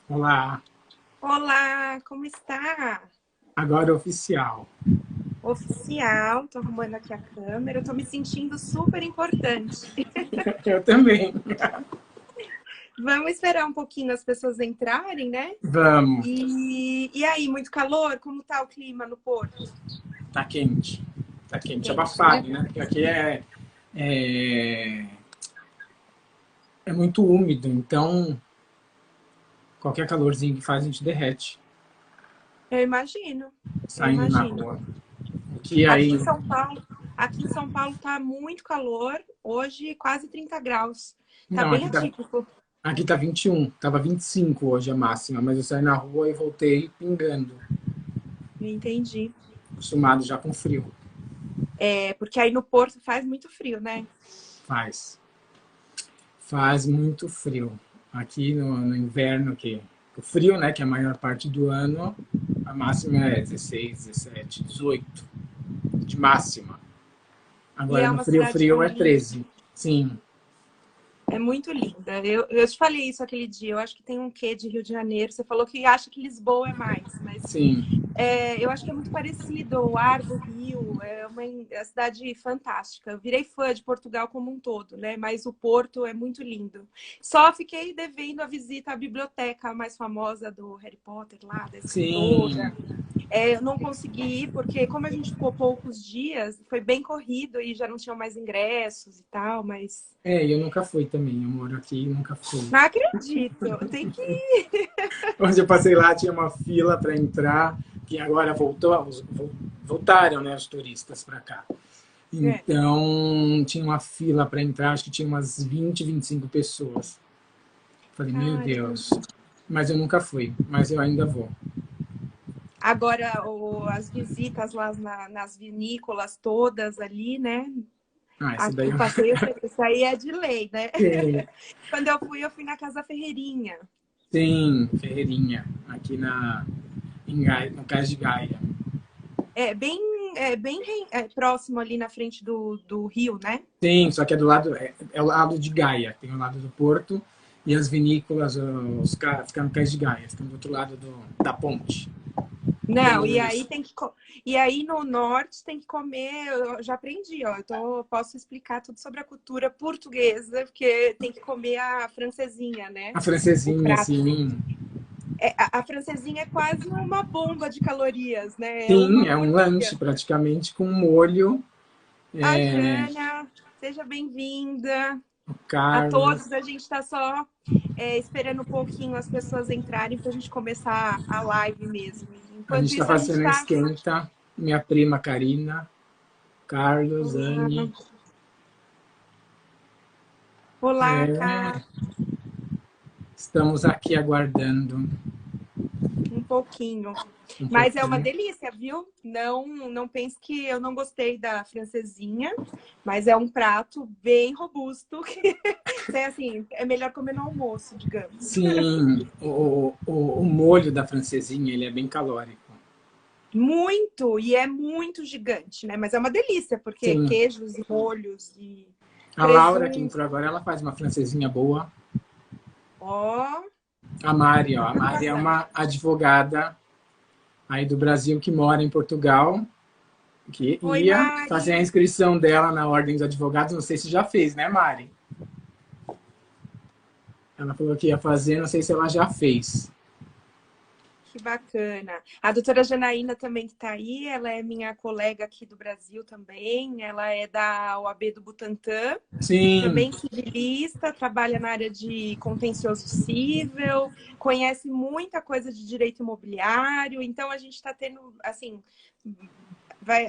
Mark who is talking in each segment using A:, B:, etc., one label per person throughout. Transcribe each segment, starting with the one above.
A: Olá,
B: Olá, como está?
A: agora é oficial.
B: Oficial, tô arrumando aqui a câmera, eu tô me sentindo super importante.
A: Eu também.
B: Vamos esperar um pouquinho as pessoas entrarem, né?
A: Vamos.
B: E aí, muito calor? Como tá o clima no Porto?
A: Tá quente. Tá quente,
B: Quente, né?
A: abafado, né? Porque aqui é, é muito úmido, então qualquer calorzinho que faz a gente derrete
B: Eu imagino, eu
A: saindo na
B: imagino.
A: rua. O que
B: Aqui
A: aí.
B: em São Paulo, aqui em São Paulo tá muito calor, hoje quase 30 graus. Tá
A: Não,
B: bem atípico.
A: aqui tá 21, tava 25 hoje a máxima, mas eu saí na rua e voltei pingando,
B: Entendi.
A: acostumado já com frio.
B: É, porque aí no Porto faz muito frio, né?
A: Faz. Faz muito frio. Aqui no inverno, o frio, né, que é a maior parte do ano, a máxima é 16, 17, 18 de máxima.
B: E
A: Agora
B: é
A: no
B: uma
A: frio,
B: cidade
A: frio
B: tão
A: é
B: linda.
A: 13. Sim,
B: É muito linda. Eu te falei isso aquele dia. Eu acho que tem um quê de Rio de Janeiro. Você falou que acha que Lisboa é mais, mas
A: sim.
B: eu acho que é muito parecido. O ar do Rio é uma cidade fantástica. Eu virei fã de Portugal como um todo, né? Mas o Porto é muito lindo. Só fiquei devendo a visita à biblioteca mais famosa do Harry Potter lá, da
A: Sim.
B: escritora. Eu não consegui ir porque, como a gente ficou poucos dias, foi bem corrido e já não tinham mais ingressos e tal, mas
A: Eu nunca fui também. Eu moro aqui e nunca fui.
B: não acredito. Tem que ir.
A: Onde eu passei lá tinha uma fila para entrar, que agora voltaram, né, os turistas para cá.
B: É.
A: Então, tinha uma fila para entrar, acho que tinha umas 20, 25 pessoas. Falei, meu
B: Caramba.
A: Deus. Mas eu nunca fui, mas eu ainda vou.
B: Agora, as visitas lá nas vinícolas todas ali, né?
A: Ah, essa daí
B: O
A: eu...
B: passeio, isso aí é de lei, né?
A: Sim,
B: Quando eu fui na Casa Ferreirinha.
A: sim, Ferreirinha, aqui em Gaia, no Cais de Gaia.
B: É bem, próximo ali na frente do rio, né?
A: Sim, só que é do lado, é o lado de Gaia, tem o lado do porto e as vinícolas, ficam no Cais de Gaia, ficam do outro lado da ponte. Bem
B: Não,
A: no início.
B: e aí no norte tem que comer, eu já aprendi, ó, então eu posso explicar tudo sobre a cultura portuguesa, porque tem que comer a francesinha, né?
A: A
B: O
A: francesinha,
B: prato.
A: assim,
B: A francesinha é quase uma bomba de calorias, né? É
A: sim,
B: uma
A: é um lanche
B: formiga.
A: praticamente com molho,
B: A
A: é,
B: Jânia, seja bem-vinda.
A: o
B: A
A: Carlos.
B: todos, a gente está só esperando um pouquinho as pessoas entrarem para a gente começar a live mesmo.
A: A gente
B: Enquanto
A: está
B: isso, a gente
A: fazendo a
B: está.
A: esquenta. Minha prima Karina, Carlos, Anne.
B: Olá, Cá.
A: É, estamos aqui aguardando
B: Um pouquinho.
A: um
B: Mas é uma
A: pouquinho.
B: delícia, viu? Não pense que eu não gostei da francesinha, mas é um prato bem robusto. Que, assim, é melhor comer no almoço, digamos.
A: Sim, o molho da francesinha ele é bem calórico.
B: Muito, e é muito gigante, né? Mas é uma delícia, porque
A: Sim,
B: queijos e molhos e
A: a Laura que
B: presunto.
A: entrou agora, ela faz uma francesinha boa.
B: Ó,
A: A Mari, ó,
B: já
A: a
B: tô
A: Mari é
B: passando.
A: uma advogada aí do Brasil que mora em Portugal, que
B: Oi,
A: ia fazer a
B: Mari.
A: inscrição dela na Ordem dos Advogados. Não sei se já fez, né, Mari? Ela falou que ia fazer, não sei se ela já fez.
B: Que bacana. A doutora Janaína também que está aí, ela é minha colega aqui do Brasil também, ela é da OAB do Butantã,
A: Sim,
B: também civilista, trabalha na área de contencioso civil, conhece muita coisa de direito imobiliário, então a gente está tendo, assim,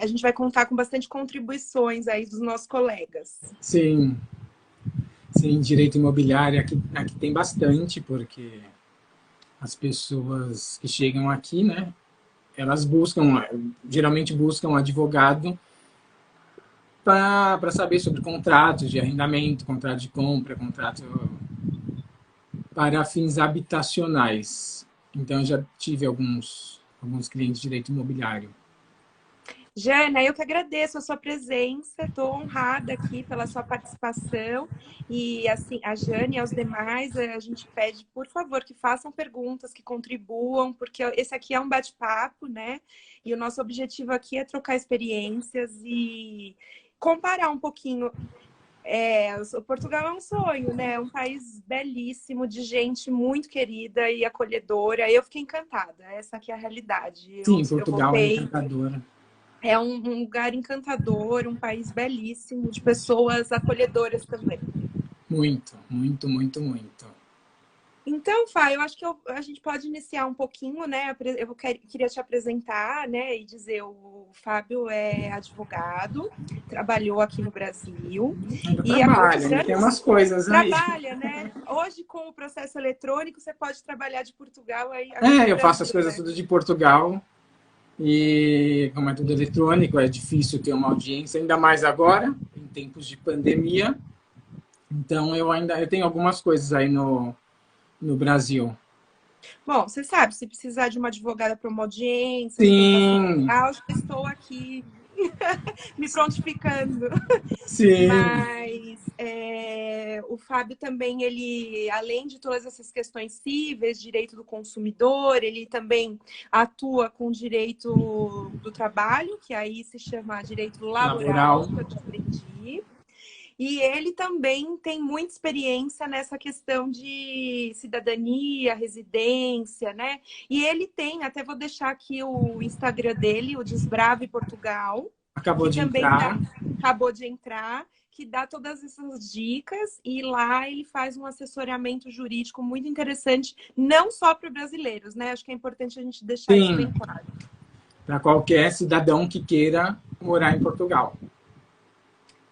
B: a gente vai contar com bastante contribuições aí dos nossos colegas.
A: sim, sim, direito imobiliário aqui tem bastante, porque as pessoas que chegam aqui, né, elas geralmente buscam um advogado para saber sobre contratos de arrendamento, contrato de compra, contrato para fins habitacionais. Então, eu já tive alguns clientes de direito imobiliário.
B: Jana, eu que agradeço a sua presença, estou honrada aqui pela sua participação e assim, a Jana e aos demais, a gente pede, por favor, que façam perguntas, que contribuam, porque esse aqui é um bate-papo, né? E o nosso objetivo aqui é trocar experiências e comparar um pouquinho. O Portugal é um sonho, né? É um país belíssimo, de gente muito querida e acolhedora. Eu fiquei encantada, essa aqui é a realidade.
A: Sim,
B: Eu
A: Portugal é
B: voltei.
A: encantadora.
B: É um lugar encantador, um país belíssimo, de pessoas acolhedoras também.
A: Muito, muito, muito, muito.
B: Então, Fá, eu acho que a gente pode iniciar um pouquinho, né? Queria te apresentar, né? E dizer, o Fábio é advogado, trabalhou aqui no Brasil.
A: Ainda
B: E há muitos
A: trabalha, ainda tem
B: anos
A: umas coisas aí.
B: trabalha, né? Hoje, com o processo eletrônico, você pode trabalhar de Portugal aí, aqui no
A: Eu faço as
B: Brasil,
A: coisas
B: né?
A: tudo de Portugal. E como é tudo eletrônico, é difícil ter uma audiência, ainda mais agora, em tempos de pandemia. Então, eu tenho algumas coisas aí no Brasil.
B: Bom, você sabe, se precisar de uma advogada para uma audiência, orientação
A: Sim,
B: legal, já estou aqui me prontificando.
A: sim.
B: Mas o Fábio também, ele, além de todas essas questões cíveis, direito do consumidor, ele também atua com direito do trabalho, que aí se chama direito laboral,
A: Laboral.
B: que eu te aprendi. E ele também tem muita experiência nessa questão de cidadania, residência, né? E ele tem, até vou deixar aqui o Instagram dele, o Desbrave Portugal,
A: Acabou
B: que
A: de
B: também
A: entrar.
B: acabou de entrar, que dá todas essas dicas e lá ele faz um assessoramento jurídico muito interessante, não só para brasileiros, né? Acho que é importante a gente deixar isso bem
A: Sim,
B: claro.
A: para qualquer cidadão que queira morar em Portugal.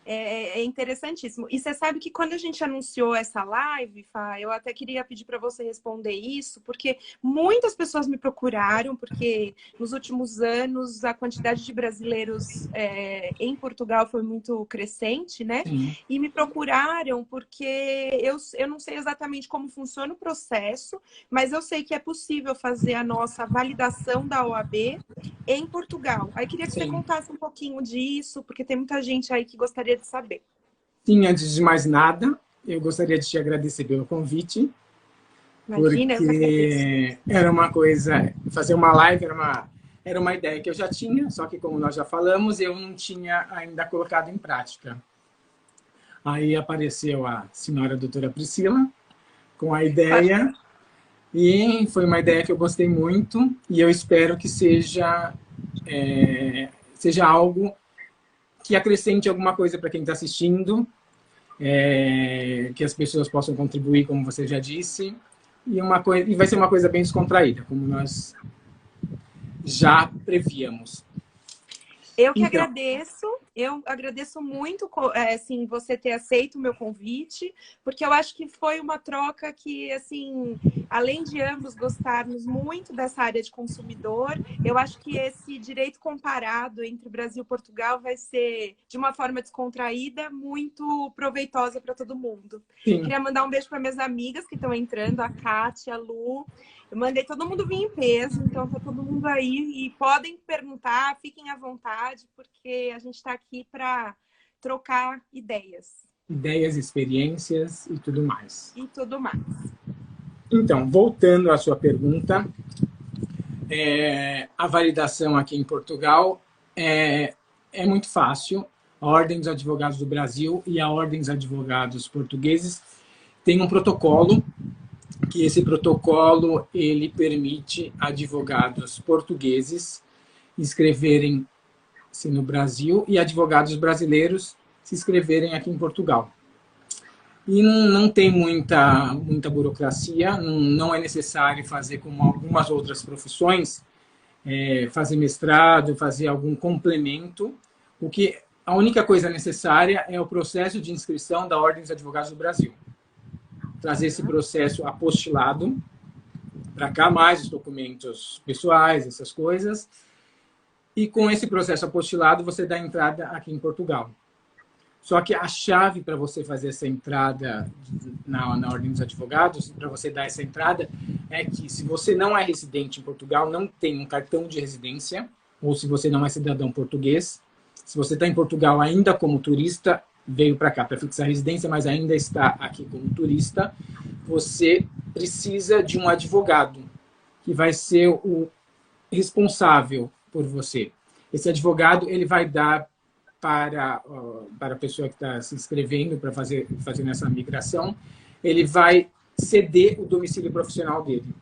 B: É interessantíssimo. E você sabe que quando a gente anunciou essa live, Fá, eu até queria pedir para você responder isso, porque muitas pessoas me procuraram, porque nos últimos anos a quantidade de brasileiros em Portugal foi muito crescente, né?
A: Sim,
B: E me procuraram porque eu não sei exatamente como funciona o processo, mas eu sei que é possível fazer a nossa validação da OAB em Portugal. Aí queria que você
A: sim.
B: contasse um pouquinho disso, porque tem muita gente aí que gostaria de saber.
A: Sim, antes de mais nada, eu gostaria de te agradecer pelo convite,
B: Imagina, eu que agradeço.
A: porque era uma coisa, fazer uma live era uma ideia que eu já tinha, só que como nós já falamos, eu não tinha ainda colocado em prática. Aí apareceu a senhora doutora Priscila com a ideia, e foi uma ideia que eu gostei muito, e eu espero que seja algo que acrescente alguma coisa para quem está assistindo, que as pessoas possam contribuir, como você já disse, e vai ser uma coisa bem descontraída, como nós já prevíamos. Então,
B: Eu agradeço muito assim, você ter aceito o meu convite, porque eu acho que foi uma troca que, assim, além de ambos gostarmos muito dessa área de consumidor, eu acho que esse direito comparado entre Brasil e Portugal vai ser, de uma forma descontraída, muito proveitosa para todo mundo.
A: sim,
B: Queria mandar um beijo para minhas amigas que estão entrando, a Kátia, a Lu. Eu mandei todo mundo vir em peso, então tá todo mundo aí. E podem perguntar, fiquem à vontade, porque a gente está aqui para trocar ideias
A: ideias, experiências e tudo mais.
B: e tudo mais.
A: Então, voltando à sua pergunta, a validação aqui em Portugal é muito fácil. A Ordem dos Advogados do Brasil e a Ordem dos Advogados Portugueses tem um protocolo, que esse protocolo ele permite advogados portugueses inscreverem-se no Brasil e advogados brasileiros se inscreverem aqui em Portugal. E não tem muita burocracia, não é necessário fazer como algumas outras profissões, fazer mestrado, fazer algum complemento. A única coisa necessária é o processo de inscrição da Ordem dos Advogados do Brasil. Trazer esse processo apostilado para cá, mais os documentos pessoais, essas coisas. E com esse processo apostilado, você dá entrada aqui em Portugal. Só que a chave para você fazer essa entrada na Ordem dos Advogados, para você dar essa entrada, é que se você não é residente em Portugal, não tem um cartão de residência, ou se você não é cidadão português. Se você está em Portugal ainda como turista, veio para cá para fixar residência, mas ainda está aqui como turista, você precisa de um advogado que vai ser o responsável por você. Esse advogado ele vai dar para a pessoa que está se inscrevendo para fazer essa migração, ele vai ceder o domicílio profissional dele,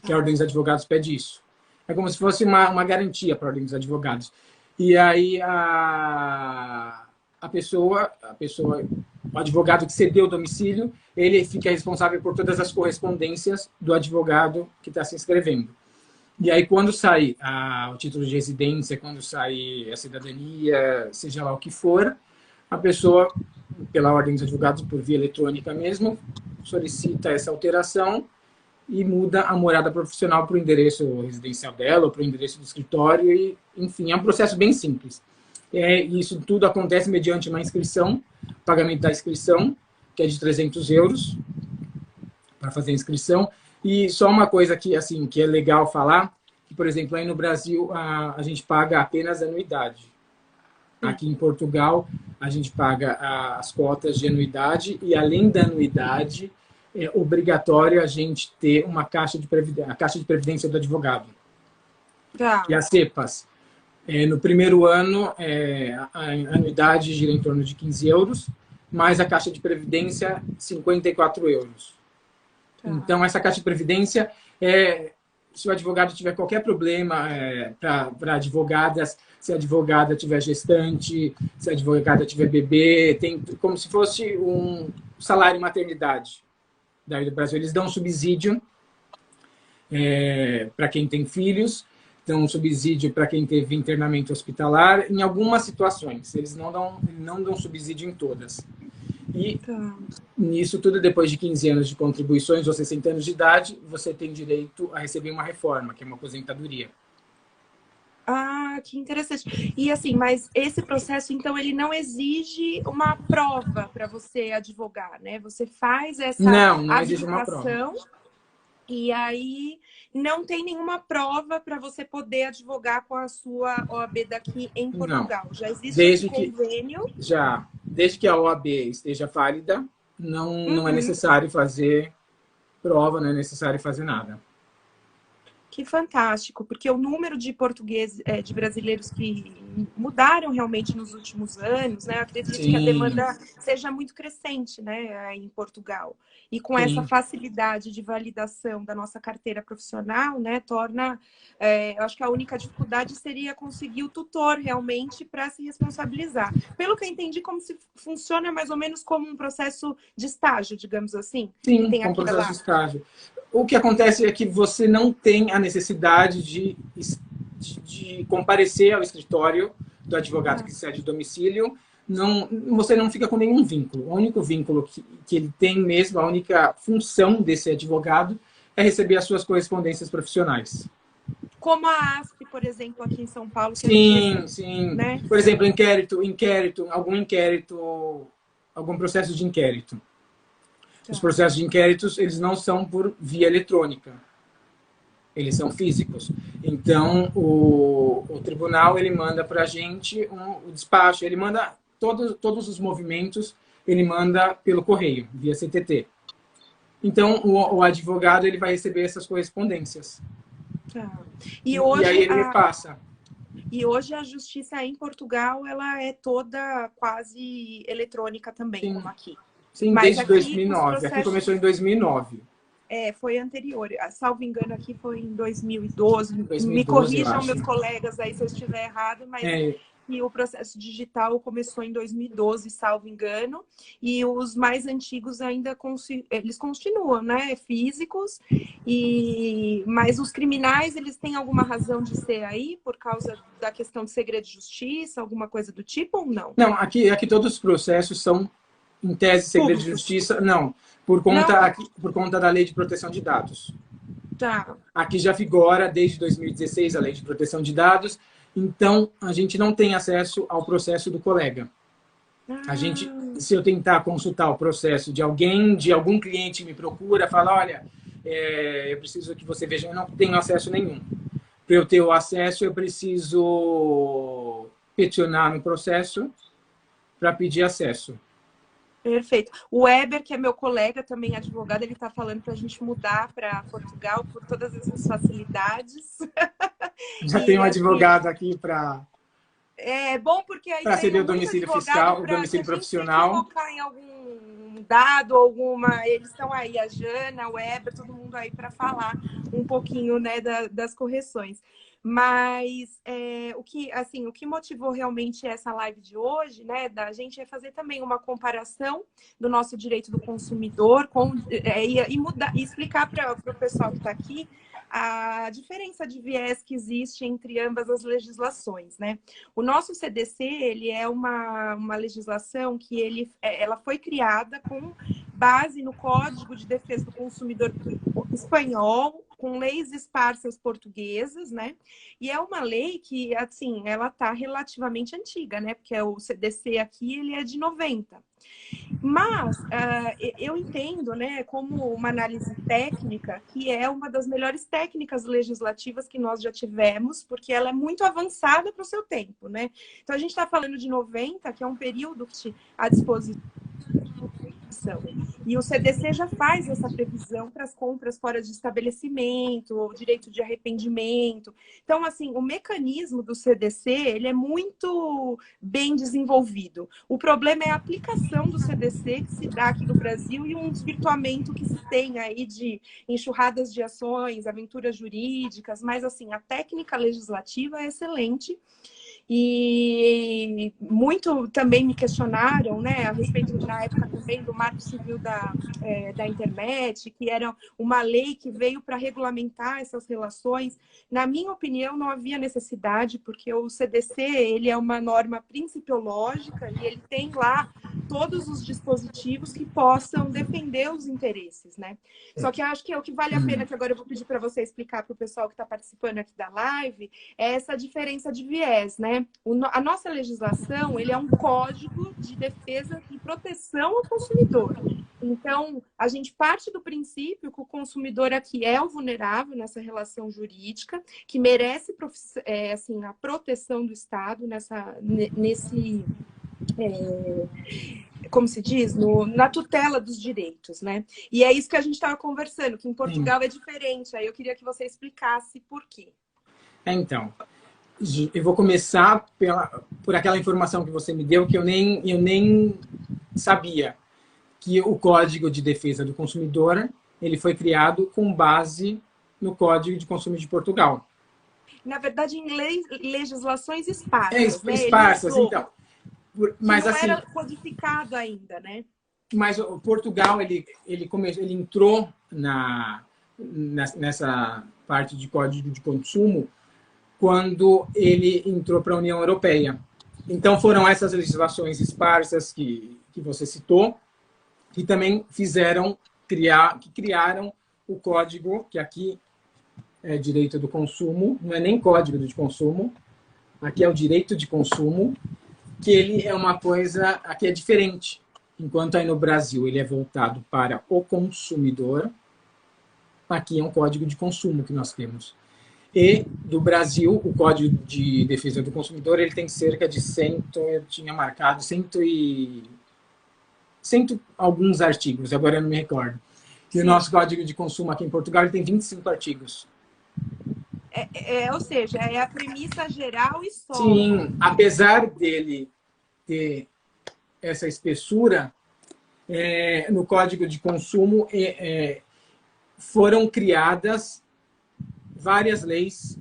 A: que a Ordem dos Advogados pede isso. É como se fosse uma garantia para a Ordem dos Advogados. E aí o advogado que cedeu o domicílio, ele fica responsável por todas as correspondências do advogado que está se inscrevendo. E aí, quando sai o título de residência, quando sai a cidadania, seja lá o que for, a pessoa, pela Ordem dos Advogados, por via eletrônica mesmo, solicita essa alteração e muda a morada profissional para o endereço residencial dela, ou para o endereço do escritório, e, enfim, é um processo bem simples. Isso tudo acontece mediante uma inscrição, pagamento da inscrição, que é de 300 euros, para fazer a inscrição. E só uma coisa que, assim, que é legal falar, que, por exemplo, aí no Brasil a gente paga apenas anuidade. Aqui em Portugal, a gente paga as cotas de anuidade e, além da anuidade, é obrigatório a gente ter uma caixa de previdência do advogado.
B: Tá.
A: E as cepas. No primeiro ano, a anuidade gira em torno de 15 euros, mais a caixa de previdência, 54 euros. Tá. Então, essa caixa de previdência, se o advogado tiver qualquer problema para advogadas, se a advogada tiver gestante, se a advogada tiver bebê, tem como se fosse um salário maternidade. Daí do Brasil, eles dão um subsídio para quem tem filhos, dão um subsídio para quem teve internamento hospitalar, em algumas situações. Eles não dão subsídio em todas. E nisso tudo, depois de 15 anos de contribuições ou 60 anos de idade, você tem direito a receber uma reforma, que é uma aposentadoria.
B: Ah, que interessante. E assim, mas esse processo, então, ele não exige uma prova para você advogar, né? Você faz essa
A: não exige uma prova.
B: E aí não tem nenhuma prova para você poder advogar com a sua OAB daqui em Portugal. Não. Já existe um convênio?
A: Desde que a OAB esteja válida, não é necessário fazer prova, não é necessário fazer nada.
B: Que fantástico, porque o número de portugueses, de brasileiros que mudaram realmente nos últimos anos, né? Eu acredito que a demanda seja muito crescente, né, em Portugal. E com essa facilidade de validação da nossa carteira profissional, né, torna... eu acho que a única dificuldade seria conseguir o tutor realmente para se responsabilizar. Pelo que eu entendi, como se funciona mais ou menos como um processo de estágio, digamos assim.
A: Sim, um processo de estágio. O que acontece é que você não tem a necessidade de comparecer ao escritório do advogado que cede o domicílio. Você não fica com nenhum vínculo. O único vínculo que ele tem mesmo, a única função desse advogado é receber as suas correspondências profissionais.
B: Como a ASP, por exemplo, aqui em São Paulo.
A: Sim.
B: Né?
A: Por exemplo, algum processo de inquérito. Os processos de inquéritos, eles não são por via eletrônica. Eles são físicos. Então, o tribunal, ele manda para a gente o despacho, ele manda todos os movimentos, ele manda pelo correio, via CTT. Então, o advogado, ele vai receber essas correspondências. E aí ele repassa.
B: E hoje a justiça em Portugal, ela é toda quase eletrônica também, como aqui.
A: Sim, mas desde 2009. Aqui começou em 2009.
B: Foi anterior. Salvo engano, aqui foi em 2012. Me corrijam meus colegas aí se eu estiver errado, mas e o processo digital começou em 2012, salvo engano. E os mais antigos ainda eles continuam, né? Físicos. Mas os criminais, eles têm alguma razão de ser aí por causa da questão de segredo de justiça, alguma coisa do tipo ou não?
A: Não, aqui todos os processos são em tese, segredo de justiça, não. Por conta da Lei de Proteção de Dados.
B: Tá.
A: Aqui já vigora, desde 2016, a Lei de Proteção de Dados. Então, a gente não tem acesso ao processo do colega. Se eu tentar consultar o processo de algum cliente me procura, fala, olha, eu preciso que você veja, eu não tenho acesso nenhum. para eu ter o acesso, eu preciso peticionar no processo para pedir acesso.
B: Perfeito. O Weber, que é meu colega, também advogado, ele está falando para a gente mudar para Portugal por todas essas facilidades.
A: Já tem um
B: assim,
A: advogado aqui para...
B: É bom porque aí
A: para ceder o
B: muito
A: domicílio
B: advogado
A: fiscal, o
B: para
A: domicílio
B: se a gente se
A: profissional.
B: equivocar em algum dado, alguma... Eles estão aí, a Jana, o Weber, todo mundo aí para falar um pouquinho, né, das correções. Mas o que motivou realmente essa live de hoje, né, da gente é fazer também uma comparação do nosso direito do consumidor e explicar para o pessoal que está aqui a diferença de viés que existe entre ambas as legislações, né? O nosso CDC, ele é uma legislação que ela foi criada com base no Código de Defesa do Consumidor espanhol, com leis esparsas portuguesas, né? E é uma lei que, assim, ela está relativamente antiga, né? Porque o CDC aqui, ele é de 90. Mas eu entendo, né, como uma análise técnica, que é uma das melhores técnicas legislativas que nós já tivemos, porque ela é muito avançada para o seu tempo, né? Então, a gente está falando de 90, que é um período à disposição. E o CDC já faz essa previsão para as compras fora de estabelecimento, o direito de arrependimento. Então, assim, o mecanismo do CDC, ele é muito bem desenvolvido. O problema é a aplicação do CDC que se dá aqui no Brasil e um desvirtuamento que se tem aí de enxurradas de ações, aventuras jurídicas, mas, assim, a técnica legislativa é excelente. E muito também me questionaram, né, a respeito, na época também, do Marco Civil da Internet, que era uma lei que veio para regulamentar essas relações. Na minha opinião, não havia necessidade, porque o CDC, ele é uma norma principiológica e ele tem lá todos os dispositivos que possam defender os interesses, né? Só que acho que o que vale a pena, que agora eu vou pedir para você explicar para o pessoal que está participando aqui da live, é essa diferença de viés, né? A nossa legislação, ele é um código de defesa e proteção ao consumidor. Então, a gente parte do princípio que o consumidor aqui é o vulnerável nessa relação jurídica, que merece assim, a proteção do Estado como se diz, na tutela dos direitos, né? E é isso que a gente estava conversando, que em Portugal é diferente. Aí eu queria que você explicasse por quê.
A: Então, eu vou começar por aquela informação que você me deu, que eu nem sabia, que o Código de Defesa do Consumidor, ele foi criado com base no Código de Consumo de Portugal.
B: Na verdade, em legislações esparsas, né?
A: Esparsas, então. Mas
B: não
A: assim,
B: era codificado ainda, né?
A: Mas o Portugal, ele entrou nessa parte de Código de Consumo quando ele entrou para a União Europeia. Então, foram essas legislações esparsas que você citou, que também criaram o código, que aqui é direito do consumo, não é nem código de consumo, aqui é o direito de consumo, que ele é uma coisa, aqui é diferente. Enquanto aí no Brasil ele é voltado para o consumidor, aqui é um código de consumo que nós temos. E do Brasil, o Código de Defesa do Consumidor, ele tem cerca de 100, eu tinha marcado 100 alguns artigos, agora eu não me recordo. E Sim. O nosso Código de Consumo aqui em Portugal ele tem 25 artigos.
B: Ou seja, é a premissa geral e só.
A: Sim, apesar dele ter essa espessura, no Código de Consumo foram criadas várias leis,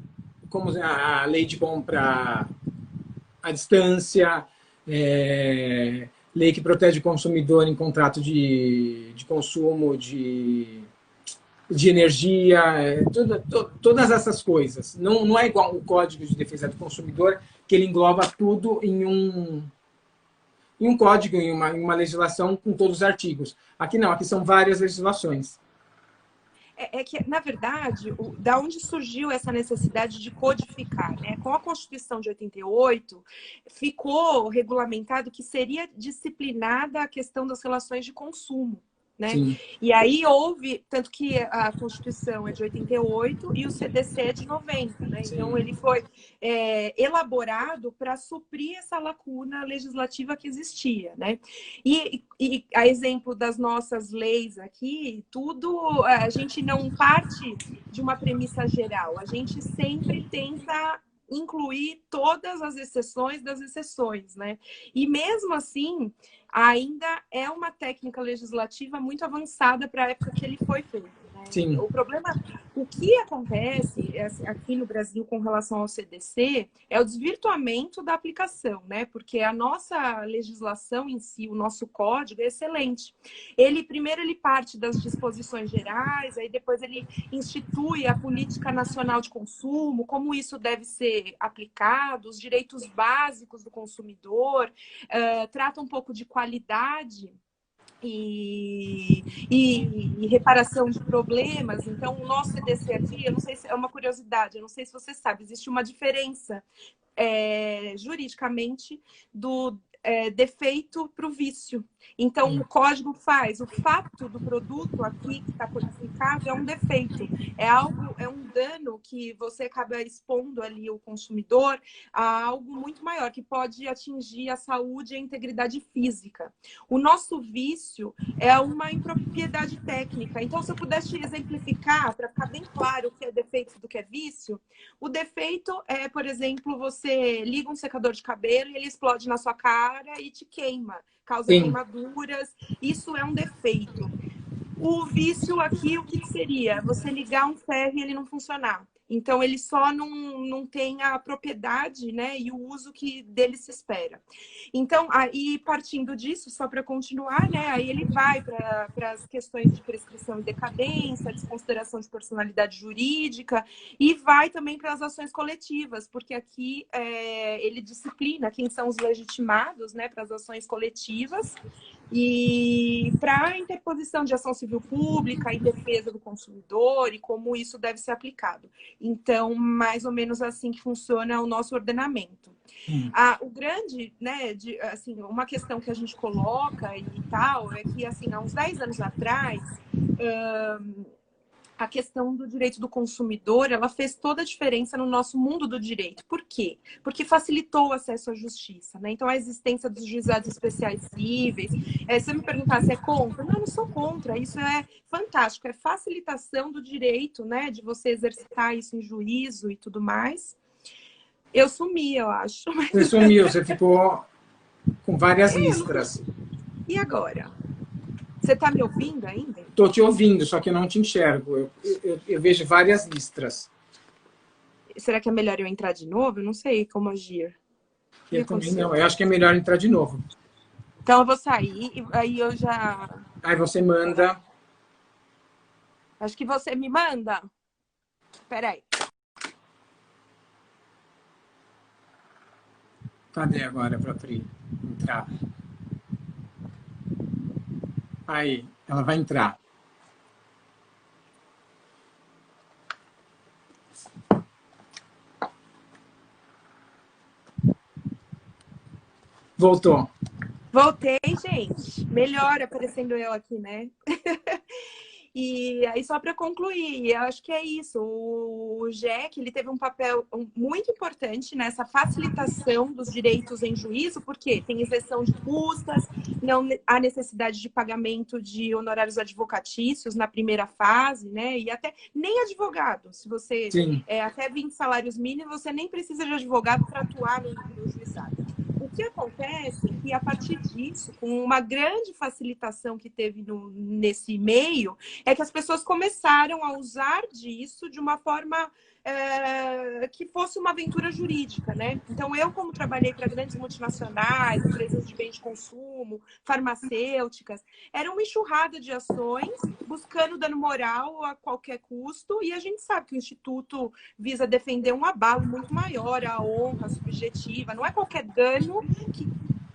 A: como a lei de compra à distância, lei que protege o consumidor em contrato de consumo de energia, todas essas coisas. Não é igual o Código de Defesa do Consumidor, que ele engloba tudo em um código, em uma legislação com todos os artigos. Aqui não, aqui são várias legislações.
B: Que, na verdade, da onde surgiu essa necessidade de codificar, né? Com a Constituição de 88, ficou regulamentado que seria disciplinada a questão das relações de consumo. né?
A: Sim.
B: E aí houve, tanto que a Constituição é de 88 e o CDC é de 90, né?
A: Sim.
B: Então ele foi elaborado para suprir essa lacuna legislativa que existia, né? E a exemplo das nossas leis aqui, tudo, a gente não parte de uma premissa geral, a gente sempre tenta incluir todas as exceções das exceções, né? E mesmo assim, ainda é uma técnica legislativa muito avançada para a época que ele foi feito, né?
A: Sim.
B: O problema, o que acontece aqui no Brasil com relação ao CDC é o desvirtuamento da aplicação, né? Porque a nossa legislação em si, o nosso código é excelente. Primeiro ele parte das disposições gerais, aí depois ele institui a política nacional de consumo, como isso deve ser aplicado, os direitos básicos do consumidor, trata um pouco de qualidade e reparação de problemas. Então, o nosso CDC aqui, eu não sei se é uma curiosidade, eu não sei se você sabe, existe uma diferença juridicamente do defeito para o vício. Então, o código faz o fato do produto aqui que está codificado é um defeito, é um dano que você acaba expondo ali o consumidor a algo muito maior, que pode atingir a saúde e a integridade física. O nosso vício é uma impropriedade técnica. Então, se eu pudesse exemplificar, para ficar bem claro o que é defeito do que é vício, o defeito é, por exemplo, você liga um secador de cabelo e ele explode na sua cara e te queima, causa queimaduras. Isso é um defeito. O vício aqui, o que seria? Você ligar um ferro e ele não funcionar. Então, ele só não tem a propriedade, né, e o uso que dele se espera. Então, aí partindo disso, só para continuar, né, aí ele vai para as questões de prescrição e decadência, desconsideração de personalidade jurídica, e vai também para as ações coletivas, porque aqui ele disciplina quem são os legitimados, né, para as ações coletivas, e para a interposição de ação civil pública em defesa do consumidor e como isso deve ser aplicado. Então, mais ou menos assim que funciona o nosso ordenamento. O grande, né, assim, uma questão que a gente coloca e tal, é que, assim, há uns 10 anos atrás, a questão do direito do consumidor, ela fez toda a diferença no nosso mundo do direito. Por quê? Porque facilitou o acesso à justiça, né? Então, a existência dos juizados especiais cíveis. Se você me perguntar se é contra, não sou contra. Isso é fantástico. É facilitação do direito, né? De você exercitar isso em juízo e tudo mais. Eu sumi, eu acho.
A: Você sumiu, você ficou com várias listras.
B: E agora? Você está me ouvindo ainda?
A: Estou te ouvindo, só que eu não te enxergo. Eu vejo várias listras.
B: Será que é melhor eu entrar de novo? Eu não sei como agir.
A: Eu também não. Eu acho que é melhor entrar de novo.
B: Então eu vou sair e aí eu já...
A: Aí você manda...
B: Acho que você me manda. Espera aí.
A: Cadê agora para Pri entrar? Aí, ela vai entrar. Voltou.
B: Voltei, gente. Melhor aparecendo eu aqui, né? E aí, só para concluir, eu acho que é isso. O GEC, ele teve um papel muito importante nessa facilitação dos direitos em juízo, porque tem isenção de custas, não há necessidade de pagamento de honorários advocatícios na primeira fase, né? E até nem advogado. Se você até 20 salários mínimos, você nem precisa de advogado para atuar no juizado. O que acontece é que, a partir disso, com uma grande facilitação que teve nesse meio, é que as pessoas começaram a usar disso de uma forma que fosse uma aventura jurídica, né? Então, eu, como trabalhei para grandes multinacionais, empresas de bens de consumo, farmacêuticas, era uma enxurrada de ações buscando dano moral a qualquer custo, e a gente sabe que o Instituto visa defender um abalo muito maior, a honra subjetiva, não é qualquer dano que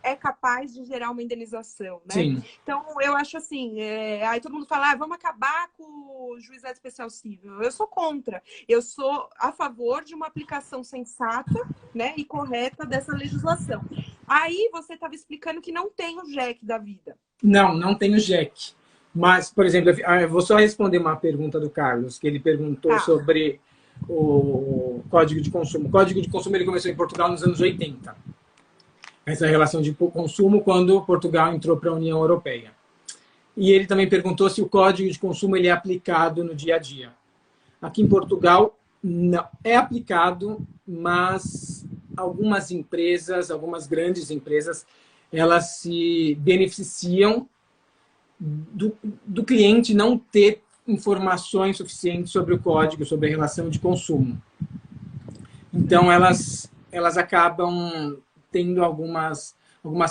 B: é capaz de gerar uma indenização, né?
A: Sim.
B: Então, eu acho assim, aí todo mundo fala, vamos acabar com o juizado especial civil. Eu sou contra. Eu sou a favor de uma aplicação sensata, né, e correta dessa legislação. Aí você estava explicando que não tem o JEC da vida.
A: Não tem o JEC. Mas, por exemplo, eu vou só responder uma pergunta do Carlos, que ele perguntou
B: Tá.
A: sobre o Código de Consumo. O Código de Consumo ele começou em Portugal nos anos 80. Essa relação de consumo quando Portugal entrou para a União Europeia. E ele também perguntou se o Código de Consumo ele é aplicado no dia a dia. Aqui em Portugal, não é aplicado, mas algumas empresas, algumas grandes empresas, elas se beneficiam do cliente não ter informações suficientes sobre o código, sobre a relação de consumo. Então, elas acabam tendo algumas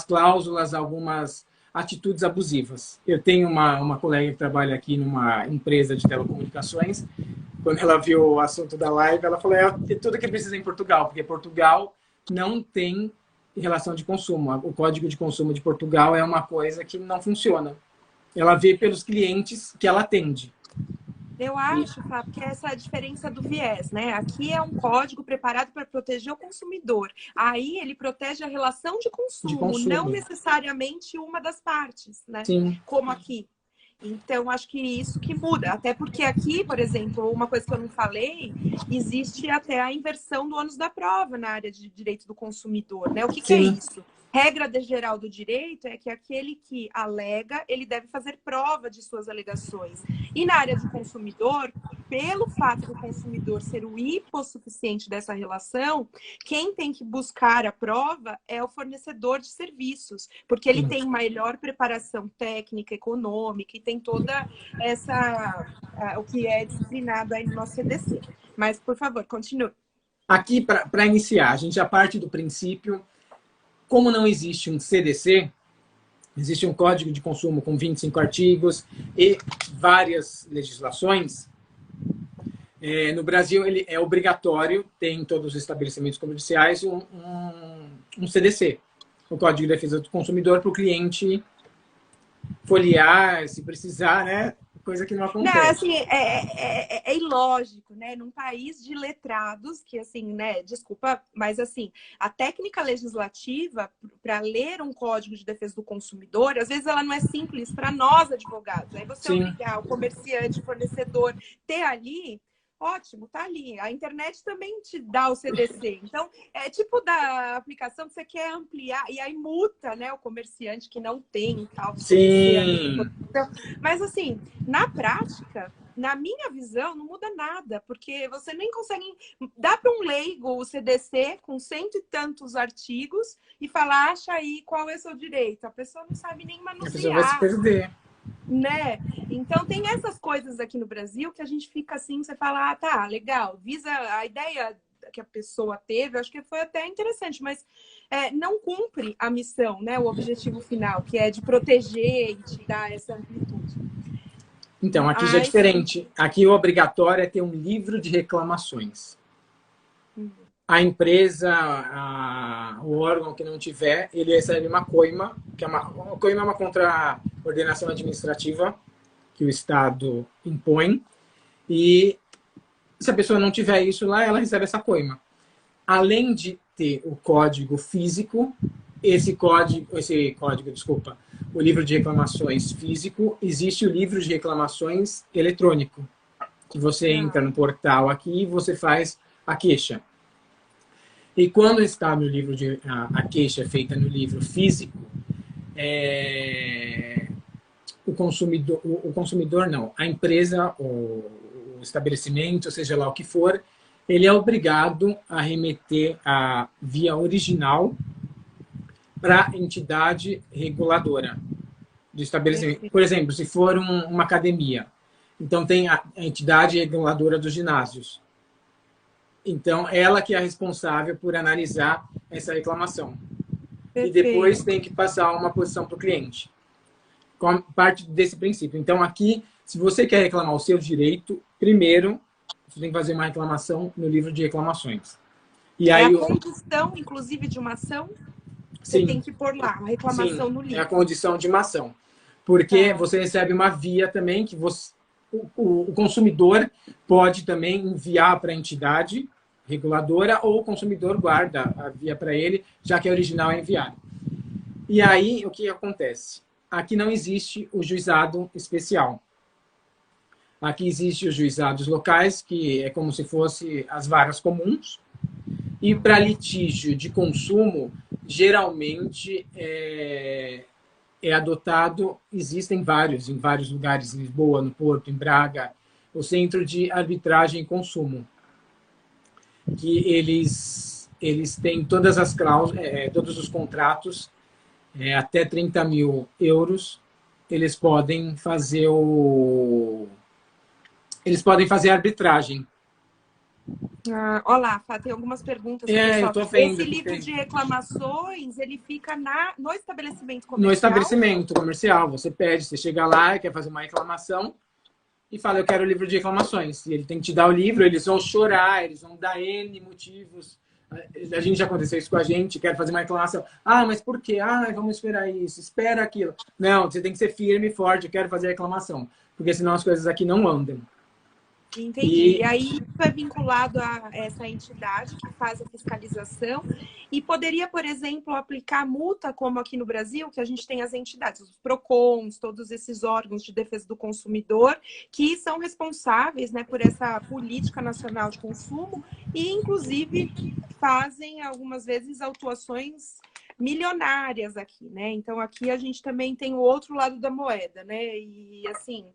A: cláusulas, algumas atitudes abusivas. Eu tenho uma colega que trabalha aqui numa empresa de telecomunicações. Quando ela viu o assunto da live, ela falou, é tudo que precisa em Portugal, porque Portugal não tem relação de consumo. O Código de Consumo de Portugal é uma coisa que não funciona. Ela vê pelos clientes que ela atende.
B: Eu acho, Fábio, que essa é a diferença do viés, né? Aqui é um código preparado para proteger o consumidor. Aí ele protege a relação de consumo, não necessariamente uma das partes, né?
A: Sim.
B: Como aqui. Então, acho que isso que muda. Até porque aqui, por exemplo, uma coisa que eu não falei, existe até a inversão do ônus da prova na área de direito do consumidor, né? O que é isso? Regra geral do direito é que aquele que alega, ele deve fazer prova de suas alegações. E na área do consumidor, pelo fato do consumidor ser o hipossuficiente dessa relação, quem tem que buscar a prova é o fornecedor de serviços, porque ele tem melhor preparação técnica, econômica e tem toda essa, o que é disciplinado aí no nosso CDC. Mas, por favor, continue.
A: Aqui, para iniciar, a gente já parte do princípio, como não existe um CDC, existe um Código de Consumo com 25 artigos e várias legislações. No Brasil, ele é obrigatório, tem em todos os estabelecimentos comerciais, um CDC, o Código de Defesa do Consumidor, para o cliente folhear, se precisar, né? Coisa que não acontece.
B: Não, assim, é ilógico, né? Num país de letrados, que assim, né? Desculpa, mas assim, a técnica legislativa para ler um Código de Defesa do Consumidor, às vezes ela não é simples para nós, advogados. Aí você obrigar o comerciante, o fornecedor, ter ali, ótimo, tá ali. A internet também te dá o CDC. Então, é tipo da aplicação que você quer ampliar, e aí multa, né, o comerciante que não tem tal CDC. Mas, assim, na prática, na minha visão, não muda nada, porque você nem consegue dar para um leigo o CDC com 100 e tantos artigos e falar, acha aí qual é o seu direito. A pessoa não sabe nem manusear. A pessoa
A: vai se perder.
B: Né? Então tem essas coisas aqui no Brasil que a gente fica assim, você fala, ah, tá, legal, visa a ideia que a pessoa teve, eu acho que foi até interessante, mas não cumpre a missão, né? O objetivo final, que é de proteger e te dar essa amplitude.
A: Então, aqui já é diferente. Aqui o obrigatório é ter um livro de reclamações. A empresa, o órgão que não tiver, ele recebe uma coima, que uma coima é uma contraordenação administrativa que o Estado impõe, e se a pessoa não tiver isso lá, ela recebe essa coima. Além de ter o código físico, o livro de reclamações físico, existe o livro de reclamações eletrônico, que você entra no portal aqui e você faz a queixa. E quando está no livro a queixa é feita no livro físico, o consumidor não, a empresa, o estabelecimento, seja lá o que for, ele é obrigado a remeter a via original para a entidade reguladora do estabelecimento. Por exemplo, se for uma academia, então tem a entidade reguladora dos ginásios. Então, ela que é a responsável por analisar essa reclamação. Perfeito. E depois tem que passar uma posição para o cliente. Com parte desse princípio. Então, aqui, se você quer reclamar o seu direito, primeiro, você tem que fazer uma reclamação no livro de reclamações. E aí,
B: a condição, inclusive, de uma ação? Você tem que pôr lá, a reclamação no livro.
A: É a condição de uma ação. Porque você recebe uma via também que o consumidor pode também enviar para a entidade reguladora ou o consumidor guarda a via para ele, já que a original é enviada. E aí, o que acontece? aqui não existe o juizado especial. Aqui existem os juizados locais, que é como se fosse as varas comuns. E para litígio de consumo, geralmente é adotado, existem vários, em vários lugares, em Lisboa, no Porto, em Braga, o Centro de Arbitragem e Consumo, que eles têm todas as cláusulas, todos os contratos, até 30 mil euros, eles podem fazer arbitragem.
B: Olá, Fá, tem algumas perguntas.
A: Eu tô vendo.
B: Esse livro de reclamações, ele fica no estabelecimento comercial?
A: No estabelecimento comercial. Você pede, você chega lá, quer fazer uma reclamação e fala, eu quero o livro de reclamações. E ele tem que te dar o livro, eles vão chorar, eles vão dar N motivos. A gente já aconteceu isso com a gente, quer fazer uma reclamação. Ah, mas por quê? Ah, vamos esperar isso, espera aquilo. Não, você tem que ser firme e forte, eu quero fazer a reclamação. Porque senão as coisas aqui não andam.
B: Entendi. E aí isso é vinculado a essa entidade que faz a fiscalização e poderia, por exemplo, aplicar multa, como aqui no Brasil, que a gente tem as entidades, os PROCONs, todos esses órgãos de defesa do consumidor, que são responsáveis, né, por essa política nacional de consumo e, inclusive, fazem algumas vezes autuações milionárias aqui, né? Então aqui a gente também tem o outro lado da moeda, né? E assim,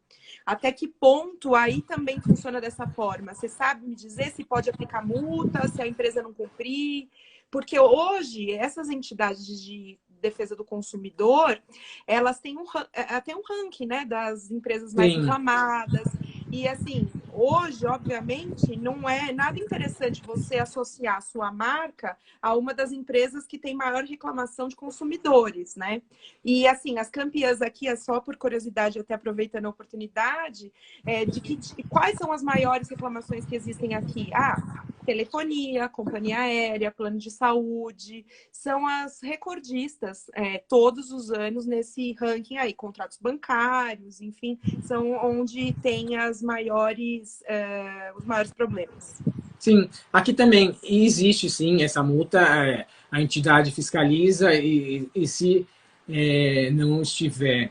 B: até que ponto aí também funciona dessa forma? Você sabe me dizer se pode aplicar multa, se a empresa não cumprir? Porque hoje essas entidades de defesa do consumidor, elas têm até um ranking, né, das empresas mais reclamadas. E assim, hoje, obviamente, não é nada interessante você associar a sua marca a uma das empresas que tem maior reclamação de consumidores, né? E assim, as campeãs aqui, é só por curiosidade, até aproveitando a oportunidade, quais são as maiores reclamações que existem aqui? Telefonia, companhia aérea, plano de saúde, são as recordistas todos os anos nesse ranking aí, contratos bancários, enfim, são onde tem os maiores problemas.
A: Sim, aqui também existe sim essa multa, a entidade fiscaliza e se não estiver,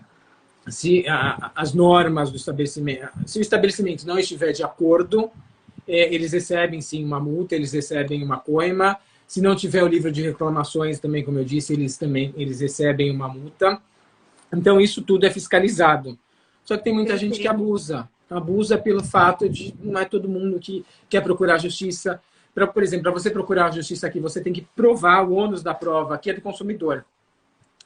A: se as normas do estabelecimento, se o estabelecimento não estiver de acordo, eles recebem sim uma multa, eles recebem uma coima. Se não tiver o livro de reclamações também, como eu disse, eles recebem uma multa. Então isso tudo é fiscalizado. Só que tem muita gente que abusa pelo fato de não é todo mundo que quer procurar justiça. Por exemplo, para você procurar a justiça aqui, você tem que provar o ônus da prova, que é do consumidor.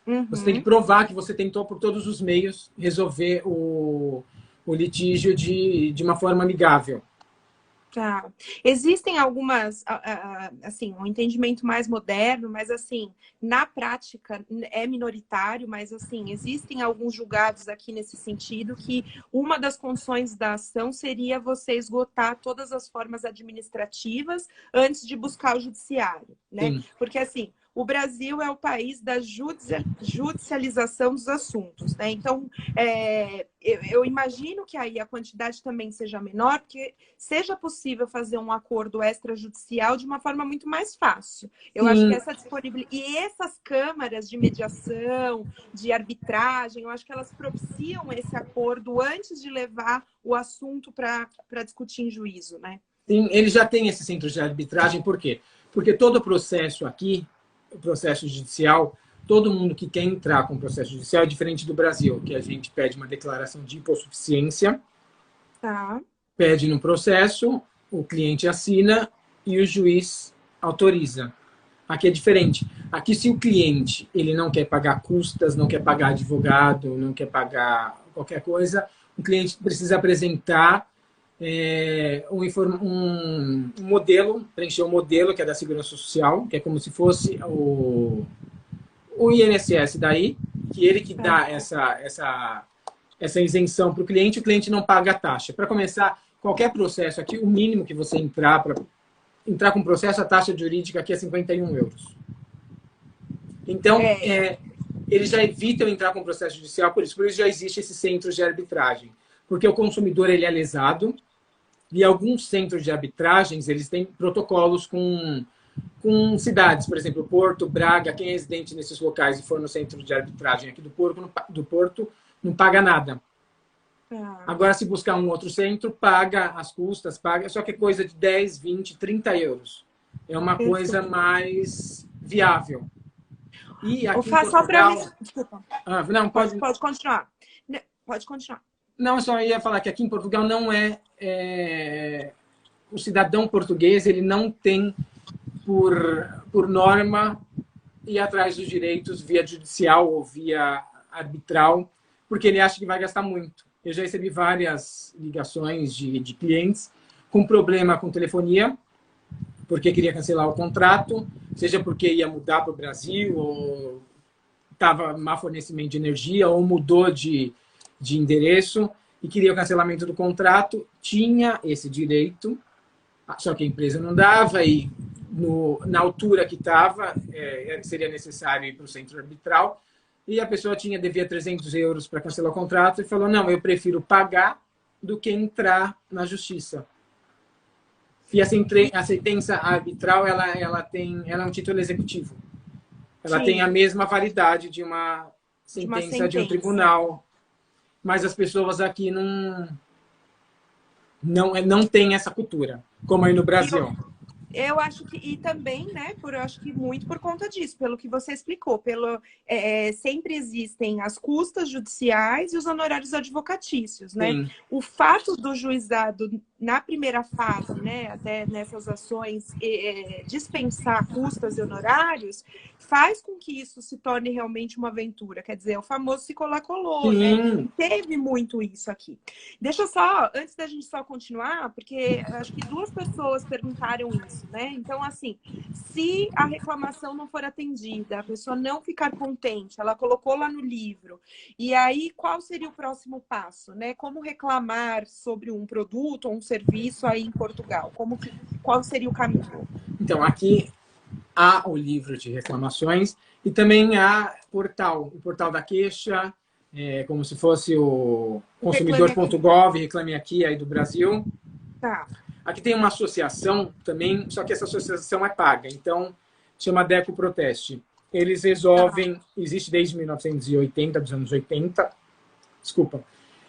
A: Uhum. Você tem que provar que você tentou por todos os meios resolver o litígio de uma forma amigável.
B: Tá. Existem algumas, assim, um entendimento mais moderno, mas assim, na prática é minoritário, mas assim, existem alguns julgados aqui nesse sentido que uma das condições da ação seria você esgotar todas as formas administrativas antes de buscar o judiciário, né? Sim. Porque assim, o Brasil é o país da judicialização dos assuntos, né? Então, eu imagino que aí a quantidade também seja menor, porque seja possível fazer um acordo extrajudicial de uma forma muito mais fácil. Eu acho que essa disponibilidade... E essas câmaras de mediação, de arbitragem, eu acho que elas propiciam esse acordo antes de levar o assunto para discutir em juízo, né?
A: Sim, ele já tem esse centro de arbitragem, por quê? Porque todo o processo aqui, o processo judicial, todo mundo que quer entrar com o processo judicial é diferente do Brasil, que a gente pede uma declaração de hipossuficiência, pede no processo, o cliente assina e o juiz autoriza. Aqui é diferente. Aqui, se o cliente ele não quer pagar custas, não quer pagar advogado, não quer pagar qualquer coisa, o cliente precisa apresentar um modelo, preencher um modelo que é da Segurança Social, que é como se fosse o INSS daí, que ele que dá essa isenção para o cliente não paga a taxa. Para começar, qualquer processo aqui, o mínimo que você entrar com o processo, a taxa jurídica aqui é 51 euros. Então, eles já evitam entrar com o processo judicial, por isso já existe esse centro de arbitragem. Porque o consumidor ele é lesado, e alguns centros de arbitragens, eles têm protocolos com com cidades, por exemplo, Porto, Braga. Quem é residente nesses locais e for no centro de arbitragem aqui do Porto não paga nada. Agora, se buscar um outro centro, paga as custas, paga, só que é coisa de 10, 20, 30 euros. É uma coisa mais viável. E aqui em Portugal...
B: Desculpa.
A: Não,
B: pode continuar. Pode continuar.
A: Não, eu só ia falar que aqui em Portugal não o cidadão português, ele não tem por norma ir atrás dos direitos via judicial ou via arbitral, porque ele acha que vai gastar muito. Eu já recebi várias ligações de clientes com problema com telefonia, porque queria cancelar o contrato, seja porque ia mudar para o Brasil, ou estava má fornecimento de energia, ou mudou de endereço e queria o cancelamento do contrato. Tinha esse direito, só que a empresa não dava, e na altura que estava, seria necessário ir para o centro arbitral, e a pessoa devia 300 euros para cancelar o contrato e falou, não, eu prefiro pagar do que entrar na justiça. E a sentença arbitral, ela é um título executivo. Ela
B: Sim.
A: tem a mesma validade de uma sentença de um tribunal. Mas as pessoas aqui não têm essa cultura, como aí no Brasil.
B: Eu acho que, e também, né, eu acho que muito por conta disso, pelo que você explicou, sempre existem as custas judiciais e os honorários advocatícios, né?
A: Sim.
B: O fato do juizado, na primeira fase, né, até nessas ações, dispensar custas e honorários, faz com que isso se torne realmente uma aventura. Quer dizer, o famoso se colar colou, né? Teve muito isso aqui. Deixa eu só, antes da gente só continuar, porque acho que 2 pessoas perguntaram isso, né? Então, assim, se a reclamação não for atendida, a pessoa não ficar contente, ela colocou lá no livro, e aí qual seria o próximo passo, né? Como reclamar sobre um produto ou um serviço aí em Portugal? Qual seria o caminho?
A: Então, aqui há o livro de reclamações e também há o portal da queixa, como se fosse o consumidor.gov, Reclame Aqui, aí do Brasil.
B: Tá.
A: Aqui tem uma associação também, só que essa associação é paga, então chama Deco Proteste. Eles resolvem, existe desde 1980, dos anos 80, desculpa,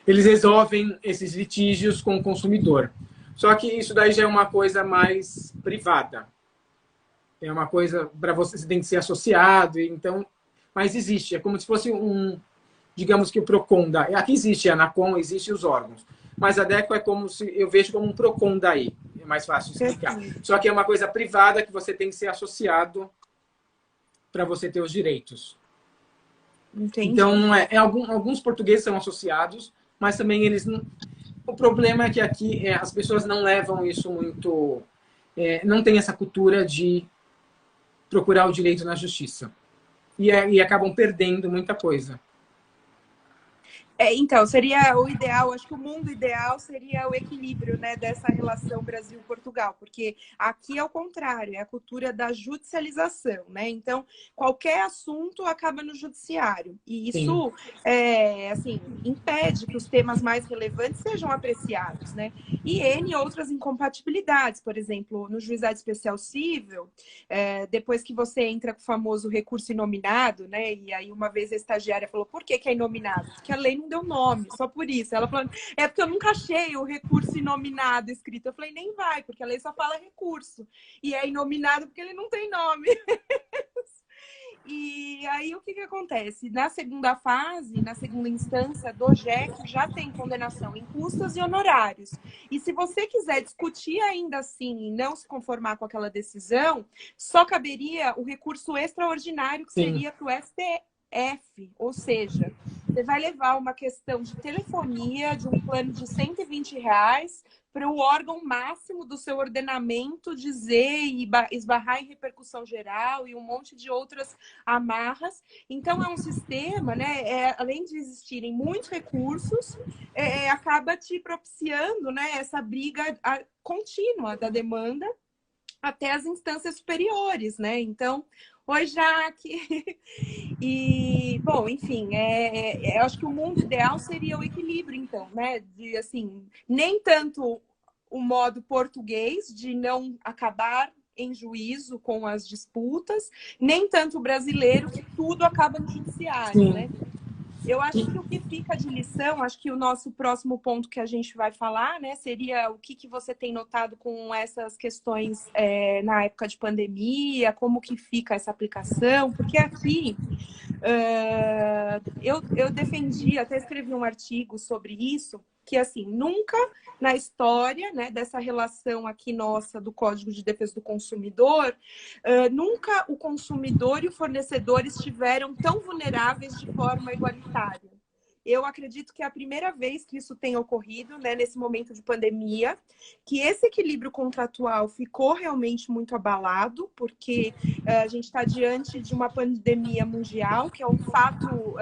A: eles resolvem esses litígios com o consumidor. Só que isso daí já é uma coisa mais privada. É uma coisa para você tem que ser associado, então, mas existe, é como se fosse digamos que o Procon aqui existe a Anacom, existe os órgãos, mas a DECO é como se eu vejo como um Procon daí, é mais fácil de explicar. Só que é uma coisa privada que você tem que ser associado para você ter os direitos.
B: Entendi.
A: Então, não alguns portugueses são associados, mas também eles não... O problema é que aqui as pessoas não levam isso muito... não tem essa cultura de procurar o direito na justiça. E acabam perdendo muita coisa.
B: Então, seria o ideal, acho que o mundo ideal seria o equilíbrio, né, dessa relação Brasil-Portugal, porque aqui é o contrário, é a cultura da judicialização, né? Então, qualquer assunto acaba no judiciário. E isso, assim, impede que os temas mais relevantes sejam apreciados, né? E N outras incompatibilidades, por exemplo, no juizado especial cível, depois que você entra com o famoso recurso inominado, né? E aí uma vez a estagiária falou, por que é inominado? Porque a lei não deu nome, só por isso. Ela falou, é porque eu nunca achei o recurso inominado escrito. Eu falei, nem vai, porque a lei só fala recurso. E é inominado porque ele não tem nome. E aí o que acontece? Na segunda fase, na segunda instância do JEC, já tem condenação em custas e honorários. E se você quiser discutir ainda assim e não se conformar com aquela decisão, só caberia o recurso extraordinário, que seria para o STF, ou seja, você vai levar uma questão de telefonia de um plano de R$ 120 para o órgão máximo do seu ordenamento dizer e esbarrar em repercussão geral e um monte de outras amarras. Então, é um sistema, né? Além de existirem muitos recursos, acaba te propiciando, né, essa briga contínua da demanda até as instâncias superiores, né? Então, oi, Jaque! E, bom, enfim, eu acho que o mundo ideal seria o equilíbrio, então, né? De, assim, nem tanto o modo português de não acabar em juízo com as disputas, nem tanto o brasileiro, que tudo acaba no judiciário, né? Eu acho que o que fica de lição, acho que o nosso próximo ponto que a gente vai falar, né, seria o que você tem notado com essas questões na época de pandemia, como que fica essa aplicação, porque aqui eu defendi, até escrevi um artigo sobre isso, que assim, nunca na história, né, dessa relação aqui nossa do Código de Defesa do Consumidor, nunca o consumidor e o fornecedor estiveram tão vulneráveis de forma igualitária. Eu acredito que é a primeira vez que isso tem ocorrido, né, nesse momento de pandemia, que esse equilíbrio contratual ficou realmente muito abalado, porque a gente está diante de uma pandemia mundial, que é um fato...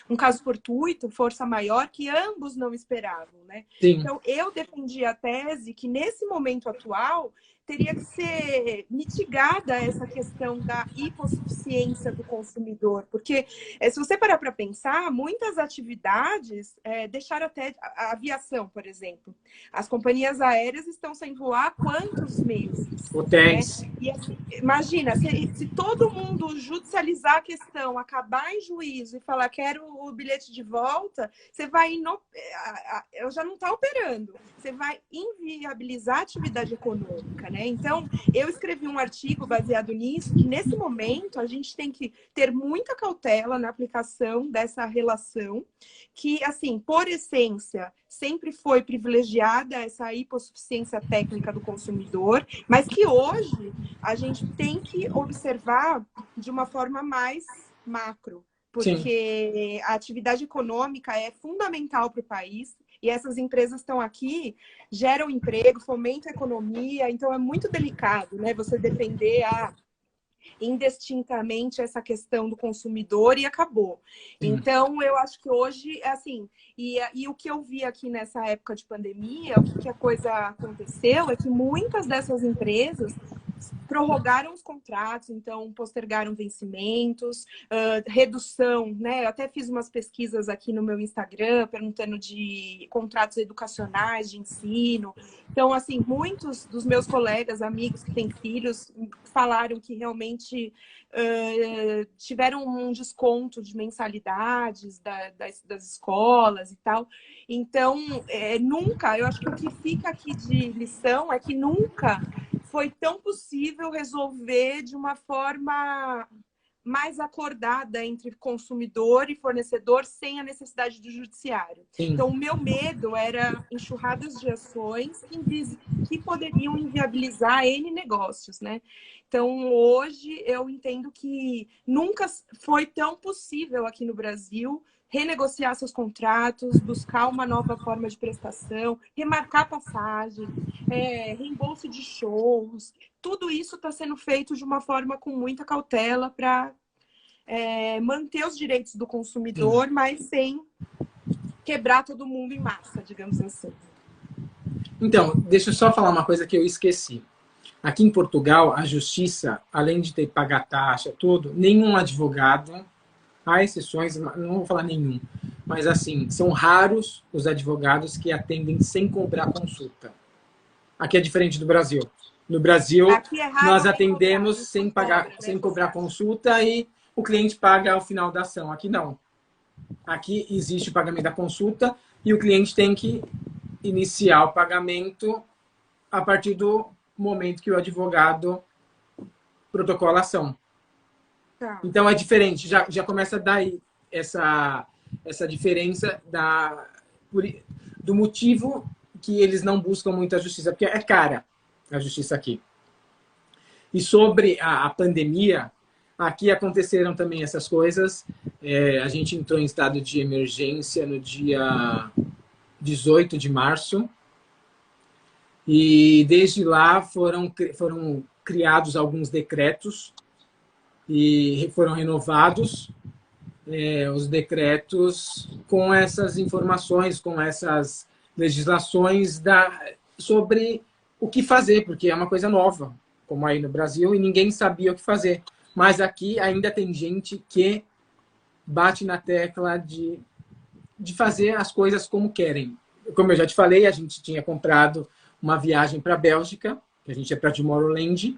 B: um caso fortuito, força maior, que ambos não esperavam, né?
A: Sim.
B: Então, eu defendi a tese que, nesse momento atual, teria que ser mitigada essa questão da hipossuficiência do consumidor. Porque, se você parar para pensar, muitas atividades deixaram até a aviação, por exemplo. As companhias aéreas estão sem voar há quantos meses?
A: Hotéis.
B: Né? E, assim, imagina, se todo mundo judicializar a questão, acabar em juízo e falar quero o bilhete de volta, você vai eu já não está operando. Você vai inviabilizar a atividade econômica, né? Então, eu escrevi um artigo baseado nisso, que nesse momento a gente tem que ter muita cautela na aplicação dessa relação, que, assim, por essência, sempre foi privilegiada essa hipossuficiência técnica do consumidor, mas que hoje a gente tem que observar de uma forma mais macro, porque a atividade econômica é fundamental para o país, e essas empresas estão aqui, geram emprego, fomentam a economia, então é muito delicado, né? Você defender indistintamente essa questão do consumidor e acabou. Então, eu acho que hoje, assim, e o que eu vi aqui nessa época de pandemia, o que a coisa aconteceu é que muitas dessas empresas prorrogaram os contratos, então postergaram vencimentos, redução, né? Eu até fiz umas pesquisas aqui no meu Instagram, perguntando de contratos educacionais, de ensino. Então, assim, muitos dos meus colegas, amigos que têm filhos, falaram que realmente tiveram um desconto de mensalidades das escolas e tal. Então, nunca, eu acho que o que fica aqui de lição é que nunca foi tão possível resolver de uma forma mais acordada entre consumidor e fornecedor sem a necessidade do judiciário.
A: Sim.
B: Então, o meu medo era enxurradas de ações que poderiam inviabilizar N negócios, né? Então, hoje, eu entendo que nunca foi tão possível aqui no Brasil renegociar seus contratos, buscar uma nova forma de prestação, remarcar passagem, reembolso de shows. Tudo isso está sendo feito de uma forma com muita cautela para manter os direitos do consumidor, mas sem quebrar todo mundo em massa, digamos assim.
A: Então, deixa eu só falar uma coisa que eu esqueci. Aqui em Portugal, a justiça, além de ter que pagar taxa, tudo, nenhum advogado, há exceções, não vou falar nenhum, mas assim, são raros os advogados que atendem sem cobrar consulta. Aqui é diferente do Brasil. No Brasil, nós atendemos sem pagar, sem cobrar consulta e o cliente paga ao final da ação. Aqui não. Aqui existe o pagamento da consulta e o cliente tem que iniciar o pagamento a partir do momento que o advogado protocola a ação.
B: Tá.
A: Então é diferente, já começa daí essa diferença do motivo que eles não buscam muito a justiça, porque é cara a justiça aqui. E sobre a pandemia, aqui aconteceram também essas coisas. A gente entrou em estado de emergência no dia 18 de março. E desde lá foram criados alguns decretos e foram renovados os decretos com essas informações, com essas legislações sobre o que fazer, porque é uma coisa nova, como aí no Brasil, e ninguém sabia o que fazer. Mas aqui ainda tem gente que bate na tecla de fazer as coisas como querem. Como eu já te falei, a gente tinha comprado uma viagem para a Bélgica que a gente ia para Tomorrowland.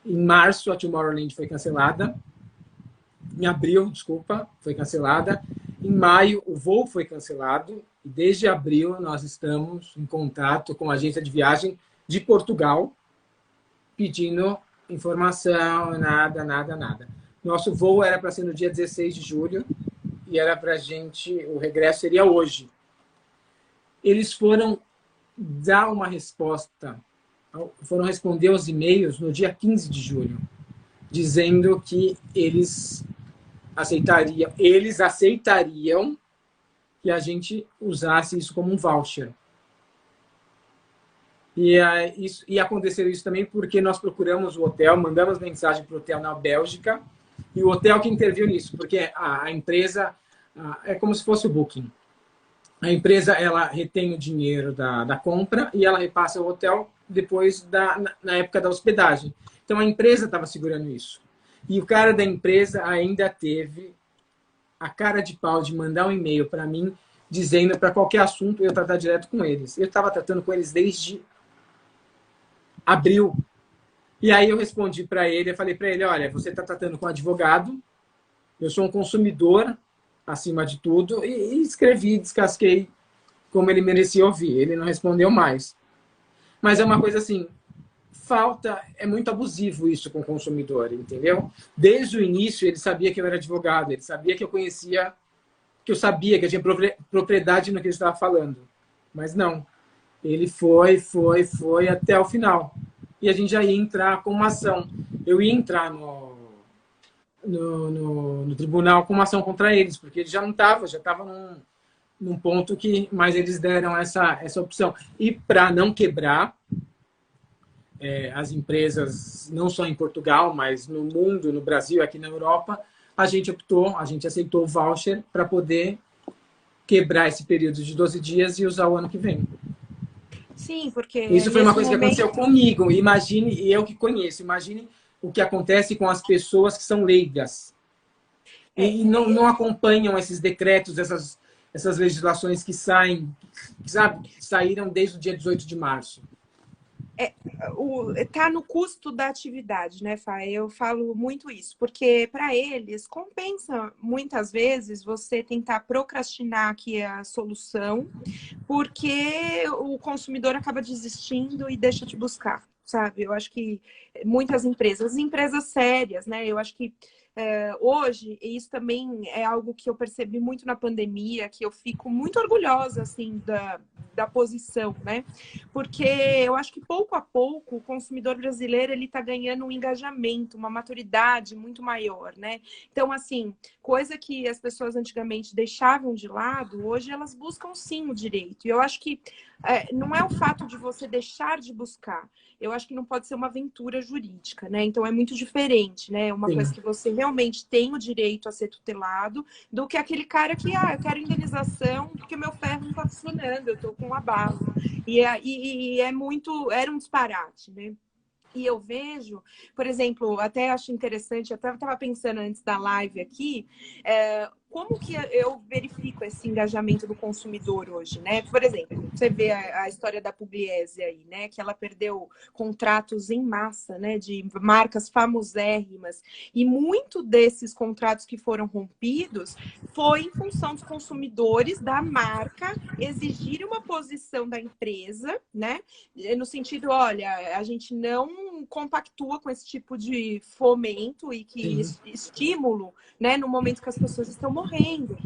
A: Em março, a Tomorrowland foi cancelada. Em abril, desculpa, foi cancelada. Em maio, o voo foi cancelado. E desde abril, nós estamos em contato com a agência de viagem de Portugal, pedindo informação, nada. Nosso voo era para ser no dia 16 de julho e era para a gente, o regresso seria hoje. Eles foram dar uma resposta, foram responder aos e-mails no dia 15 de julho, dizendo que eles aceitariam que a gente usasse isso como um voucher. E aconteceu isso também porque nós procuramos o hotel, mandamos mensagem para o hotel na Bélgica, e o hotel que interviu nisso, porque a empresa é como se fosse o Booking. A empresa, ela retém o dinheiro da compra e ela repassa ao hotel depois na época da hospedagem. Então, a empresa estava segurando isso. E o cara da empresa ainda teve a cara de pau de mandar um e-mail para mim, dizendo para qualquer assunto eu tratar direto com eles. Eu estava tratando com eles desde abril. E aí eu respondi para ele, eu falei para ele, olha, você está tratando com um advogado, eu sou um consumidor, acima de tudo, e escrevi, descasquei como ele merecia ouvir. Ele não respondeu mais. Mas é uma coisa assim, é muito abusivo isso com o consumidor, entendeu? Desde o início ele sabia que eu era advogado, ele sabia que eu conhecia, que eu sabia que eu tinha propriedade no que ele estava falando. Mas não, ele foi até o final. E a gente já ia entrar com uma ação. Eu ia entrar no tribunal com uma ação contra eles, porque ele já não estava, já estava num ponto que... Mas eles deram essa opção. E para não quebrar as empresas, não só em Portugal, mas no mundo, no Brasil, aqui na Europa, a gente aceitou o voucher para poder quebrar esse período de 12 dias e usar o ano que vem.
B: Sim, porque...
A: Isso foi uma coisa que aconteceu comigo. Imagine, e eu que conheço, imagine o que acontece com as pessoas que são leigas e não acompanham esses decretos, essas legislações que saem, sabe, saíram desde o dia 18 de março.
B: Tá no custo da atividade, né, Fá? Eu falo muito isso, porque para eles compensa muitas vezes você tentar procrastinar aqui a solução, porque o consumidor acaba desistindo e deixa de buscar, sabe? Eu acho que muitas empresas sérias, né? Eu acho que hoje, e isso também é algo que eu percebi muito na pandemia, que eu fico muito orgulhosa, assim, da posição, né? Porque eu acho que pouco a pouco o consumidor brasileiro ele está ganhando um engajamento, uma maturidade muito maior, né? Então, assim, coisa que as pessoas antigamente deixavam de lado, hoje elas buscam sim o direito. E eu acho que não é o fato de você deixar de buscar. Eu acho que não pode ser uma aventura jurídica, né? Então é muito diferente, né? Uma coisa que você realmente tem o direito a ser tutelado do que aquele cara que, eu quero indenização porque meu ferro não está funcionando, eu estou com um abalo. Era um disparate, né? E eu vejo, por exemplo, até acho interessante, até estava pensando antes da live aqui, como que eu verifico esse engajamento do consumidor hoje, né? Por exemplo, você vê a história da Pugliese aí, né? Que ela perdeu contratos em massa, né? De marcas famosérrimas. E muito desses contratos que foram rompidos foi em função dos consumidores da marca exigir uma posição da empresa, né? No sentido, olha, a gente não compactua com esse tipo de fomento e que estímulo, né? No momento que as pessoas estão morrendo.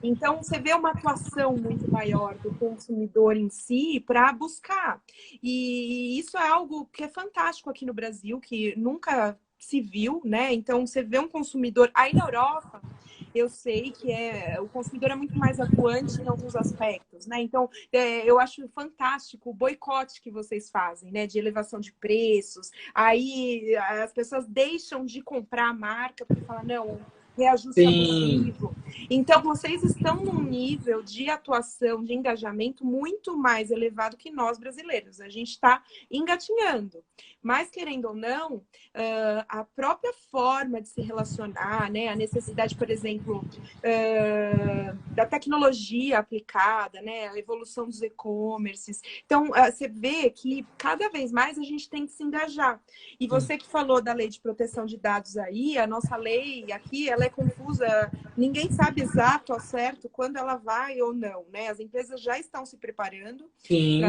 B: Então, você vê uma atuação muito maior do consumidor em si para buscar. E isso é algo que é fantástico aqui no Brasil, que nunca se viu, né? Então, você vê um consumidor... Aí na Europa, eu sei que o consumidor é muito mais atuante em alguns aspectos, né? Então, eu acho fantástico o boicote que vocês fazem, né? De elevação de preços. Aí as pessoas deixam de comprar a marca porque falam, não... reajuste
A: Sim,
B: abusivo. Então, vocês estão num nível de atuação, de engajamento muito mais elevado que nós brasileiros. A gente está engatinhando. Mas, querendo ou não, a própria forma de se relacionar, né? A necessidade, por exemplo, da tecnologia aplicada, né? A evolução dos e-commerces. Então, você vê que cada vez mais a gente tem que se engajar. E
A: sim,
B: você que falou da lei de proteção de dados aí, a nossa lei aqui, ela é confusa, ninguém sabe exato ao certo quando ela vai ou não, né? As empresas já estão se preparando
A: sim,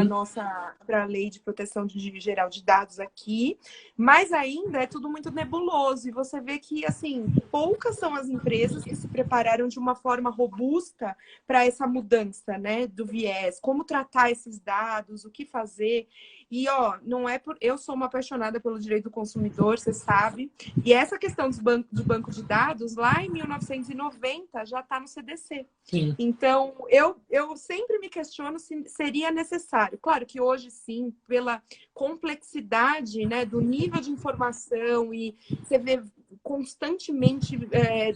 B: para a lei de proteção geral de dados aqui, mas ainda é tudo muito nebuloso e você vê que assim poucas são as empresas que se prepararam de uma forma robusta para essa mudança, né, do viés, como tratar esses dados, o que fazer. E ó, não é por eu sou uma apaixonada pelo direito do consumidor, você sabe. E essa questão de banco de dados lá em 1990 já está no CDC.
A: sim.
B: Então, eu sempre me questiono se seria necessário. Claro que hoje, sim, pela complexidade, né, do nível de informação e você vê constantemente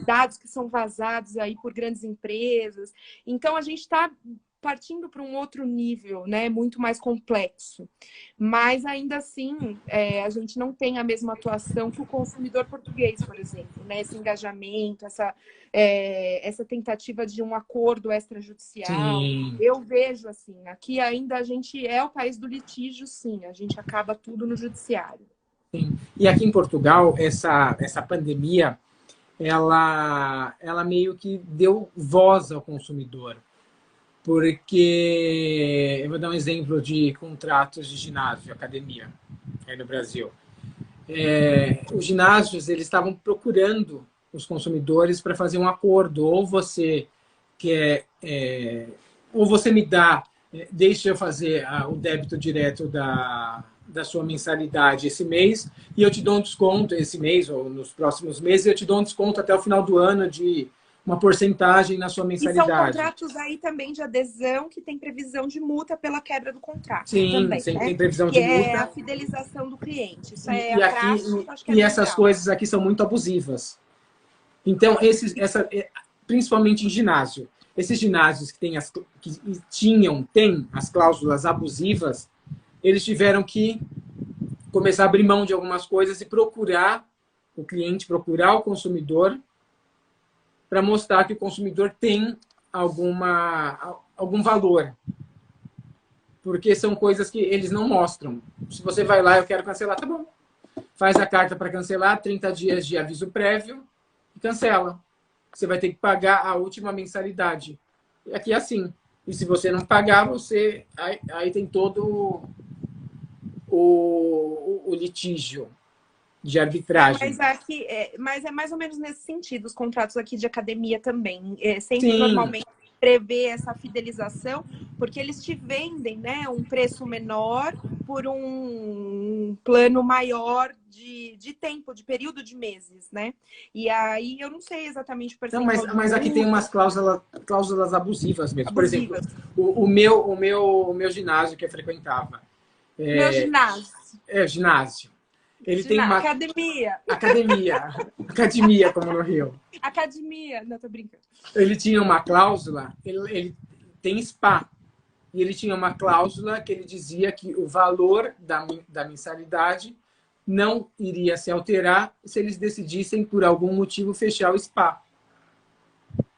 B: dados que são vazados aí por grandes empresas. Então, a gente está partindo para um outro nível, né, muito mais complexo. Mas, ainda assim, a gente não tem a mesma atuação que o consumidor português, por exemplo, né? Esse engajamento, essa tentativa de um acordo extrajudicial.
A: Sim,
B: Eu vejo assim, aqui ainda a gente é o país do litígio, sim, a gente acaba tudo no judiciário.
A: sim. E aqui em Portugal, essa pandemia, ela meio que deu voz ao consumidor. Porque eu vou dar um exemplo de contratos de ginásio, de academia, aí no Brasil. Os ginásios eles estavam procurando os consumidores para fazer um acordo. Ou você quer, ou você me dá, deixa eu fazer o débito direto da sua mensalidade esse mês e eu te dou um desconto esse mês ou nos próximos meses eu te dou um desconto até o final do ano de uma porcentagem na sua
B: E são
A: mensalidade.
B: contratos aí também de adesão que tem previsão de multa pela quebra do contrato
A: Sim,
B: também,
A: sempre
B: né?
A: tem previsão
B: Que
A: de
B: é a
A: multa.
B: fidelização do cliente. Isso é
A: E
B: a
A: aqui
B: praxe, acho que é
A: e essas
B: mundial.
A: coisas aqui são muito abusivas. Então, principalmente em ginásio, esses ginásios que têm as cláusulas abusivas, eles tiveram que começar a abrir mão de algumas coisas e procurar o cliente, procurar o consumidor, para mostrar que o consumidor tem algum valor. Porque são coisas que eles não mostram. Se você vai lá, eu quero cancelar, tá bom. Faz a carta para cancelar, 30 dias de aviso prévio e cancela. Você vai ter que pagar a última mensalidade. E aqui é assim. E se você não pagar, você aí tem todo o litígio de arbitragem.
B: Mas é mais ou menos nesse sentido, os contratos aqui de academia também. Sempre
A: Sim,
B: normalmente prevê essa fidelização, porque eles te vendem, né, um preço menor por um plano maior de tempo, de período de meses, né? E aí eu não sei exatamente o
A: não,
B: percentual de
A: mas aqui tem
B: multa
A: umas cláusulas abusivas mesmo. Por exemplo,
B: abusivas.
A: o meu ginásio que eu frequentava,
B: Meu
A: é,
B: ginásio,
A: ginásio, ele tem uma
B: academia,
A: academia, como no Rio.
B: academia, não tô brincando.
A: Ele tinha uma cláusula, ele tem spa, e ele tinha uma cláusula que ele dizia que o valor da mensalidade não iria se alterar se eles decidissem, por algum motivo, fechar o spa.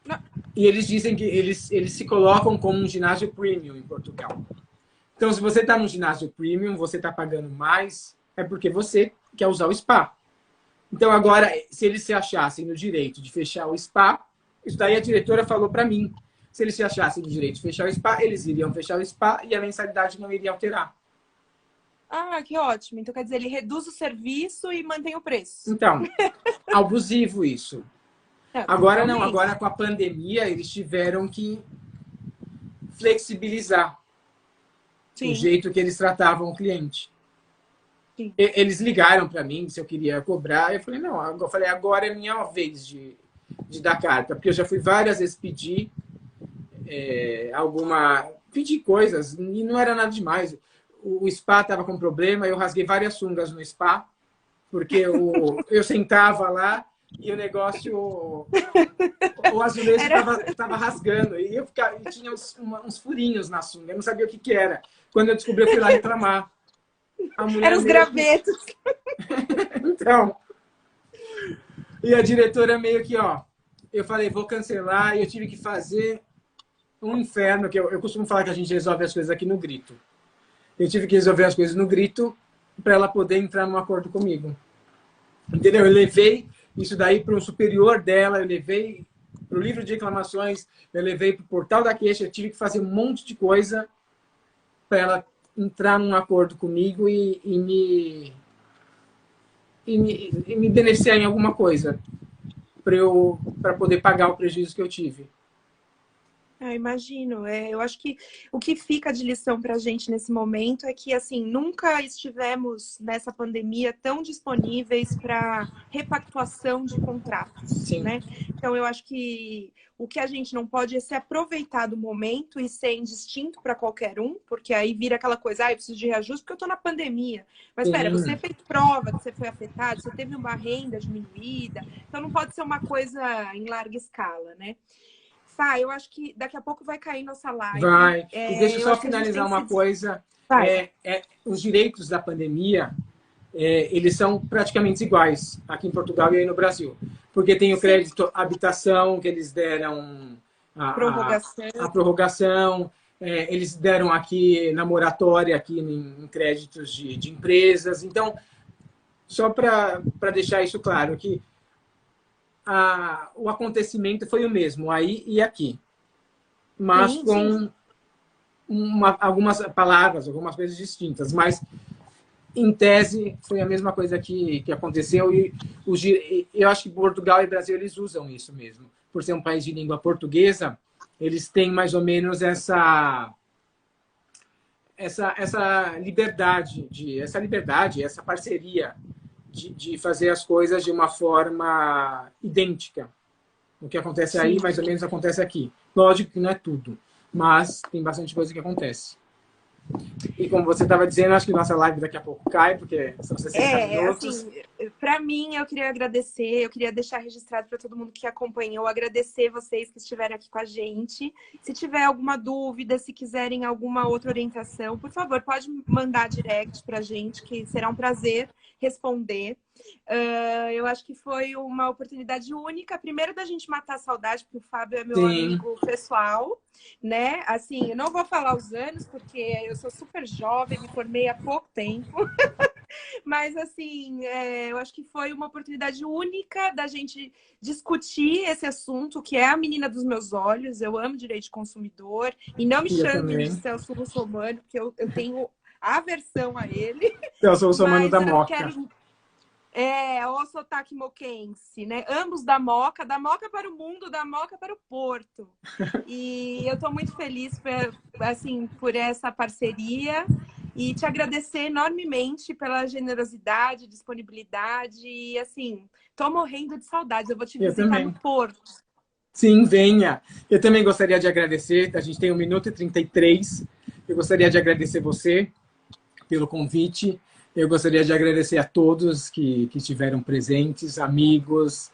B: Não.
A: E eles dizem que eles se colocam como um ginásio premium em Portugal. Então, se você está no ginásio premium, você está pagando mais, é porque você quer usar o spa. Então, agora, se eles se achassem no direito de fechar o spa, isso daí a diretora falou para mim. Se eles se achassem no direito de fechar o spa, eles iriam fechar o spa e a mensalidade não iria alterar.
B: Ah, que ótimo. Então, quer dizer, ele reduz o serviço e mantém o preço.
A: Então, abusivo isso.
B: Não,
A: Agora não,
B: totalmente.
A: agora com a pandemia eles tiveram que flexibilizar o
B: Sim,
A: jeito que eles tratavam o cliente.
B: sim.
A: Eles ligaram para mim se eu queria cobrar. Eu falei, não, agora é minha vez de dar carta, porque eu já fui várias vezes pedir pedir coisas e não era nada demais. O spa estava com problema, eu rasguei várias sungas no spa, porque eu sentava lá e o negócio, o azulejo estava rasgando. E eu tinha uns furinhos na sunga, eu não sabia o que era. Quando eu descobri, eu fui lá reclamar.
B: Eram os gravetos.
A: Então, e a diretora meio que, ó, eu falei, vou cancelar, e eu tive que fazer um inferno, que eu costumo falar que a gente resolve as coisas aqui no grito. Eu tive que resolver as coisas no grito para ela poder entrar num acordo comigo. Entendeu? Eu levei isso daí para um superior dela, eu levei para o livro de reclamações, eu levei para o portal da queixa, eu tive que fazer um monte de coisa para ela entrar num acordo comigo e me beneficiar em alguma coisa para poder pagar o prejuízo que eu tive.
B: Imagino. Eu acho que o que fica de lição para a gente nesse momento é que, assim, nunca estivemos nessa pandemia tão disponíveis para repactuação de contratos,
A: Sim.
B: Né? Então, eu acho que o que a gente não pode é se aproveitar do momento e ser indistinto para qualquer um, porque aí vira aquela coisa, eu preciso de reajuste porque eu estou na pandemia. Mas, espera, você fez prova que você foi afetado, você teve uma renda diminuída, então não pode ser uma coisa em larga escala, né? Fá, eu acho que daqui a pouco vai cair nossa live.
A: Vai. E deixa eu só finalizar uma coisa. Os direitos da pandemia, eles são praticamente iguais aqui em Portugal e aí no Brasil. Porque tem o crédito habitação, que eles deram a prorrogação. Eles deram aqui na moratória aqui em créditos de empresas. Então, só para deixar isso claro, que o acontecimento foi o mesmo, aí e aqui. Mas com algumas palavras, algumas coisas distintas. Mas, em tese, foi a mesma coisa que aconteceu. E eu acho que Portugal e Brasil eles usam isso mesmo. Por ser um país de língua portuguesa, eles têm mais ou menos essa liberdade, essa parceria de fazer as coisas de uma forma idêntica. O que acontece aí, mais ou menos, acontece aqui. Lógico que não é tudo, mas tem bastante coisa que acontece. E como você estava dizendo, acho que nossa live daqui a pouco cai, porque são 60 minutos.
B: Assim, para mim, eu queria agradecer, eu queria deixar registrado para todo mundo que acompanhou, agradecer vocês que estiveram aqui com a gente. Se tiver alguma dúvida, se quiserem alguma outra orientação, por favor, pode mandar direct para a gente, que será um prazer responder. Eu acho que foi uma oportunidade única, primeiro da gente matar a saudade, porque o Fábio é meu amigo pessoal, né? Assim, eu não vou falar os anos, porque eu sou super jovem, me formei há pouco tempo. Mas, assim, eu acho que foi uma oportunidade única da gente discutir esse assunto, que é a menina dos meus olhos. Eu amo direito de consumidor. E não me chame de Celso Russomano, porque eu tenho aversão a ele.
A: Celso Russomano da Moca.
B: O sotaque moquense, né? Ambos da Moca para o mundo, da Moca para o Porto. E eu estou muito feliz por essa parceria e te agradecer enormemente pela generosidade, disponibilidade e, assim, tô morrendo de saudades. Eu vou te visitar no Porto.
A: Sim, venha. Eu também gostaria de agradecer. A gente tem 1 minuto e 33. Eu gostaria de agradecer você pelo convite. Eu gostaria de agradecer a todos que estiveram presentes, amigos,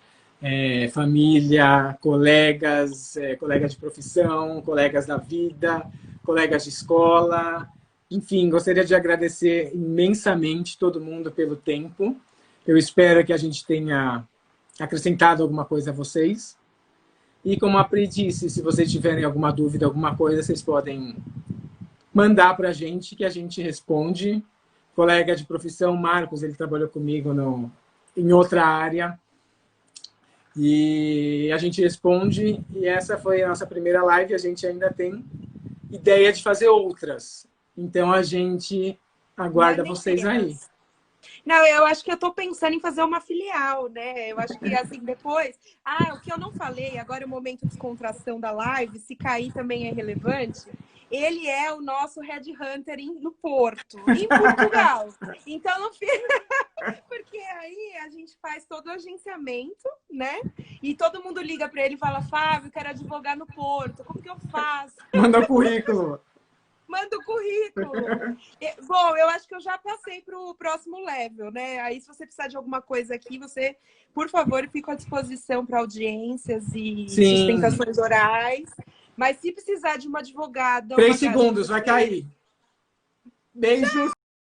A: família, colegas, colegas de profissão, colegas da vida, colegas de escola. Enfim, gostaria de agradecer imensamente todo mundo pelo tempo. Eu espero que a gente tenha acrescentado alguma coisa a vocês. E como a Pri disse, se vocês tiverem alguma dúvida, alguma coisa, vocês podem mandar para a gente, que a gente responde. Colega de profissão, Marcos, ele trabalhou comigo em outra área. E a gente responde. E essa foi a nossa primeira live. A gente ainda tem ideia de fazer outras. Então, a gente aguarda vocês aí.
B: Não, eu acho que eu estou pensando em fazer uma filial, né? Eu acho que, assim, depois... o que eu não falei, agora é o momento de descontração da live, se cair também é relevante. Ele é o nosso headhunter no Porto, em Portugal. Então, não fica... Porque aí a gente faz todo o agenciamento, né? E todo mundo liga para ele e fala, Fábio, quero advogar no Porto, como que eu faço?
A: Manda o currículo.
B: Manda o currículo. Bom, eu acho que eu já passei para o próximo level, né? Aí, se você precisar de alguma coisa aqui, você, por favor, fico à disposição para audiências e
A: Sim.
B: sustentações orais. Mas se precisar de uma advogada...
A: 3 segundos, vai cair. Beijos.